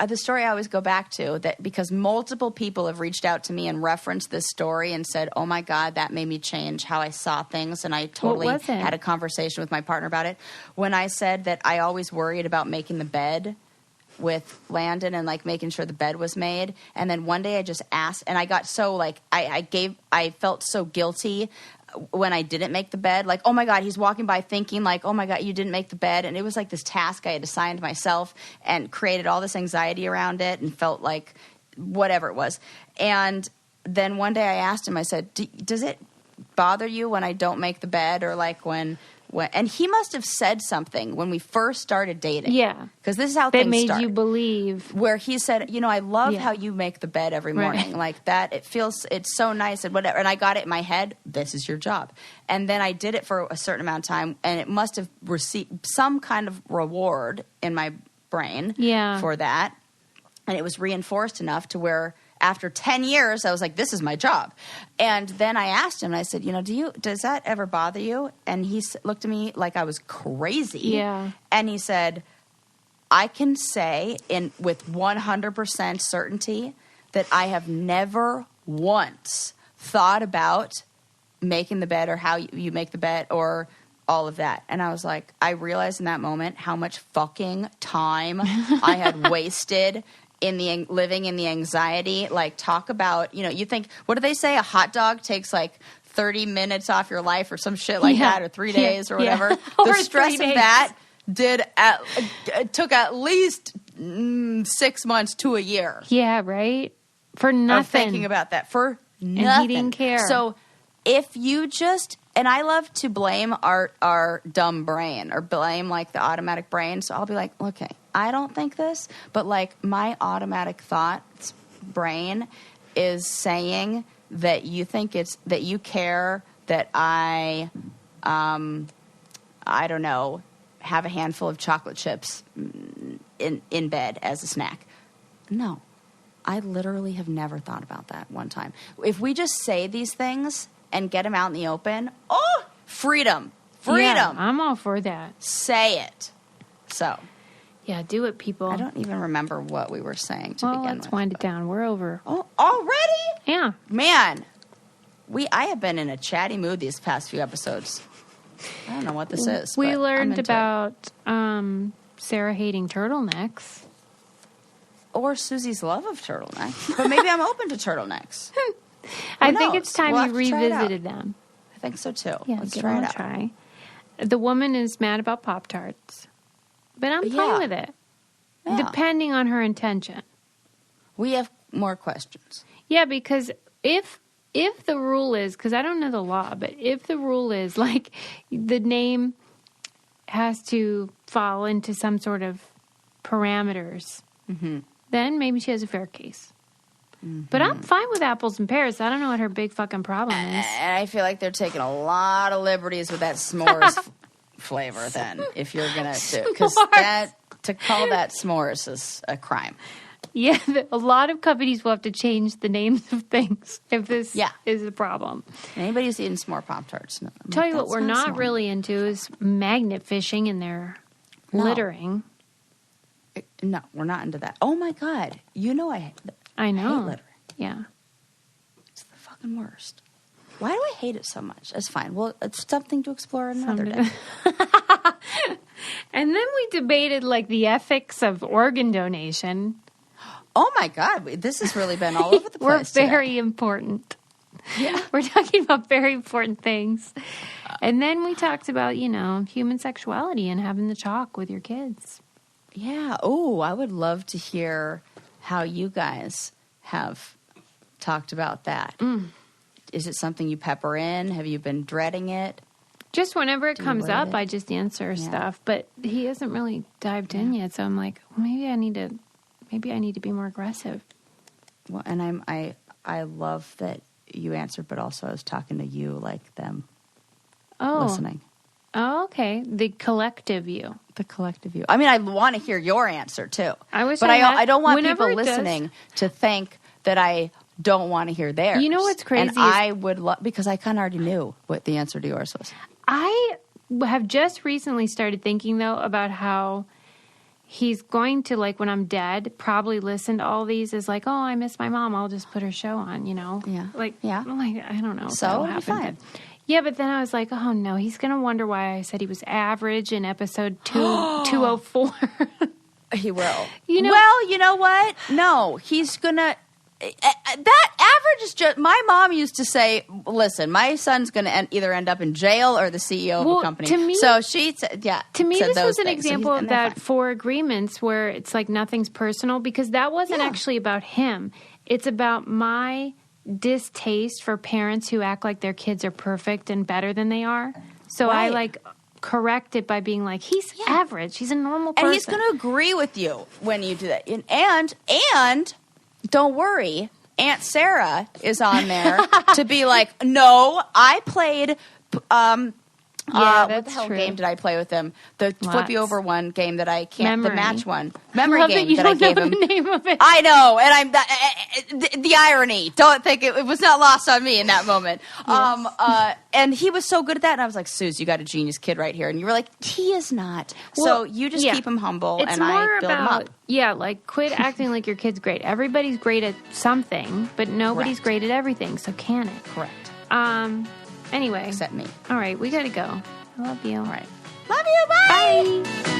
the story I always go back to, that because multiple people have reached out to me and referenced this story and said, oh my God, that made me change how I saw things. And I totally had a conversation with my partner about it. When I said that I always worried about making the bed with Landon and like making sure the bed was made. And then one day I just asked, and I got so like, I felt so guilty when I didn't make the bed. Like, oh my God, he's walking by thinking like, oh my God, you didn't make the bed. And it was like this task I had assigned myself and created all this anxiety around it and felt like whatever it was. And then one day I asked him, I said, does it bother you when I don't make the bed, or like when and he must have said something when we first started dating. Yeah. Because this is how things start. That made you believe. Where he said, you know, I love how you make the bed every morning. Right. Like that, it's so nice and whatever. And I got it in my head, this is your job. And then I did it for a certain amount of time, and it must have received some kind of reward in my brain for that. And it was reinforced enough to where after 10 years, I was like, this is my job. And then I asked him, and I said, you know, does that ever bother you? And he looked at me like I was crazy. Yeah. And he said, I can say with 100% certainty that I have never once thought about making the bed or how you make the bed or all of that. And I was like, I realized in that moment how much fucking time I had wasted living in the anxiety. Like, talk about, you know, you think, what do they say? A hot dog takes like 30 minutes off your life or some shit like that, or 3 days or whatever. The stress of that took at least 6 months to a year. Yeah, right? For nothing. Of thinking about that. For nothing. And he didn't care. So if you just, and I love to blame our dumb brain, or blame like the automatic brain. So I'll be like, okay, I don't think this, but like my automatic thoughts brain is saying that you think it's that you care that I don't know, have a handful of chocolate chips in bed as a snack. No, I literally have never thought about that one time. If we just say these things and get them out in the open, freedom. Yeah, I'm all for that. Say it. So. Yeah, do it, people. I don't even remember what we were saying to begin with. Let's wind it down. We're over. Oh, already? Yeah. Man, I have been in a chatty mood these past few episodes. I don't know what this is. We learned about Sarah hating turtlenecks. Or Susie's love of turtlenecks. But maybe I'm open to turtlenecks. I think it's time you revisited them. I think so, too. Yeah, let's try it out. Try. The woman is mad about Pop-Tarts. But I'm fine with it. Yeah. Depending on her intention. We have more questions. Yeah, because if the rule is, because I don't know the law, but if the rule is like the name has to fall into some sort of parameters, then maybe she has a fair case. But I'm fine with apples and pears. I don't know what her big fucking problem is. And I feel like they're taking a lot of liberties with that s'mores flavor then, if you're going to do. Because to call that s'mores is a crime. Yeah, a lot of companies will have to change the names of things if this is a problem. Anybody who's eating s'more Pop-Tarts. Tell you what we're not really into is magnet fishing and their littering. No, we're not into that. Oh, my God. You know I know. Hate littering. Yeah. It's the fucking worst. Why do I hate it so much? It's fine. Well, it's something to explore another day. And then we debated, like, the ethics of organ donation. Oh, my God. This has really been all over the place. We're very important. Yeah. We're talking about very important things. And then we talked about, human sexuality and having the talk with your kids. Yeah. Oh, I would love to hear how you guys have talked about that. Is it something you pepper in? Have you been dreading it? Just whenever it comes up, I just answer stuff. But he hasn't really dived in yet, so I'm like, maybe I need to be more aggressive. Well, and I love that you answered, but also I was talking to you like them listening. Oh, okay. The collective you. The collective you. I mean, I want to hear your answer too. But I don't want people listening to think that I don't want to hear theirs. You know what's crazy? And I would because I kind of already knew what the answer to yours was. I have just recently started thinking though about how he's going to, like, when I'm dead, probably listen to all these as like, oh, I miss my mom. I'll just put her show on, Yeah. I'm like, I don't know. So it'll be fine. Yeah, but then I was like, oh no, he's going to wonder why I said he was average in episode 204. He will. Well, you know what? No, he's going to... That average is just... My mom used to say, listen, my son's going to either end up in jail or the CEO of a company. To me, so she said, To me, this was an example of that 4 agreements where it's like nothing's personal, because that wasn't actually about him. It's about my distaste for parents who act like their kids are perfect and better than they are. So I correct it by being like, he's average. He's a normal person. And he's going to agree with you when you do that. And don't worry, Aunt Sarah is on there to be like, no, I played... what the hell game did I play with him? The flip you over one game that I can't... Memory. The match one. Memory game that I gave him. The name of it. I know, and the irony. Don't think it was not lost on me in that moment. Yes. And he was so good at that, and I was like, Suze, you got a genius kid right here. And you were like, he is not. So you just keep him humble, and I build him up. Yeah, like, quit acting like your kid's great. Everybody's great at something, but nobody's great at everything, so can it? Correct. Anyway. Except me. All right, we gotta go. I love you. All right. Love you. Bye. Bye.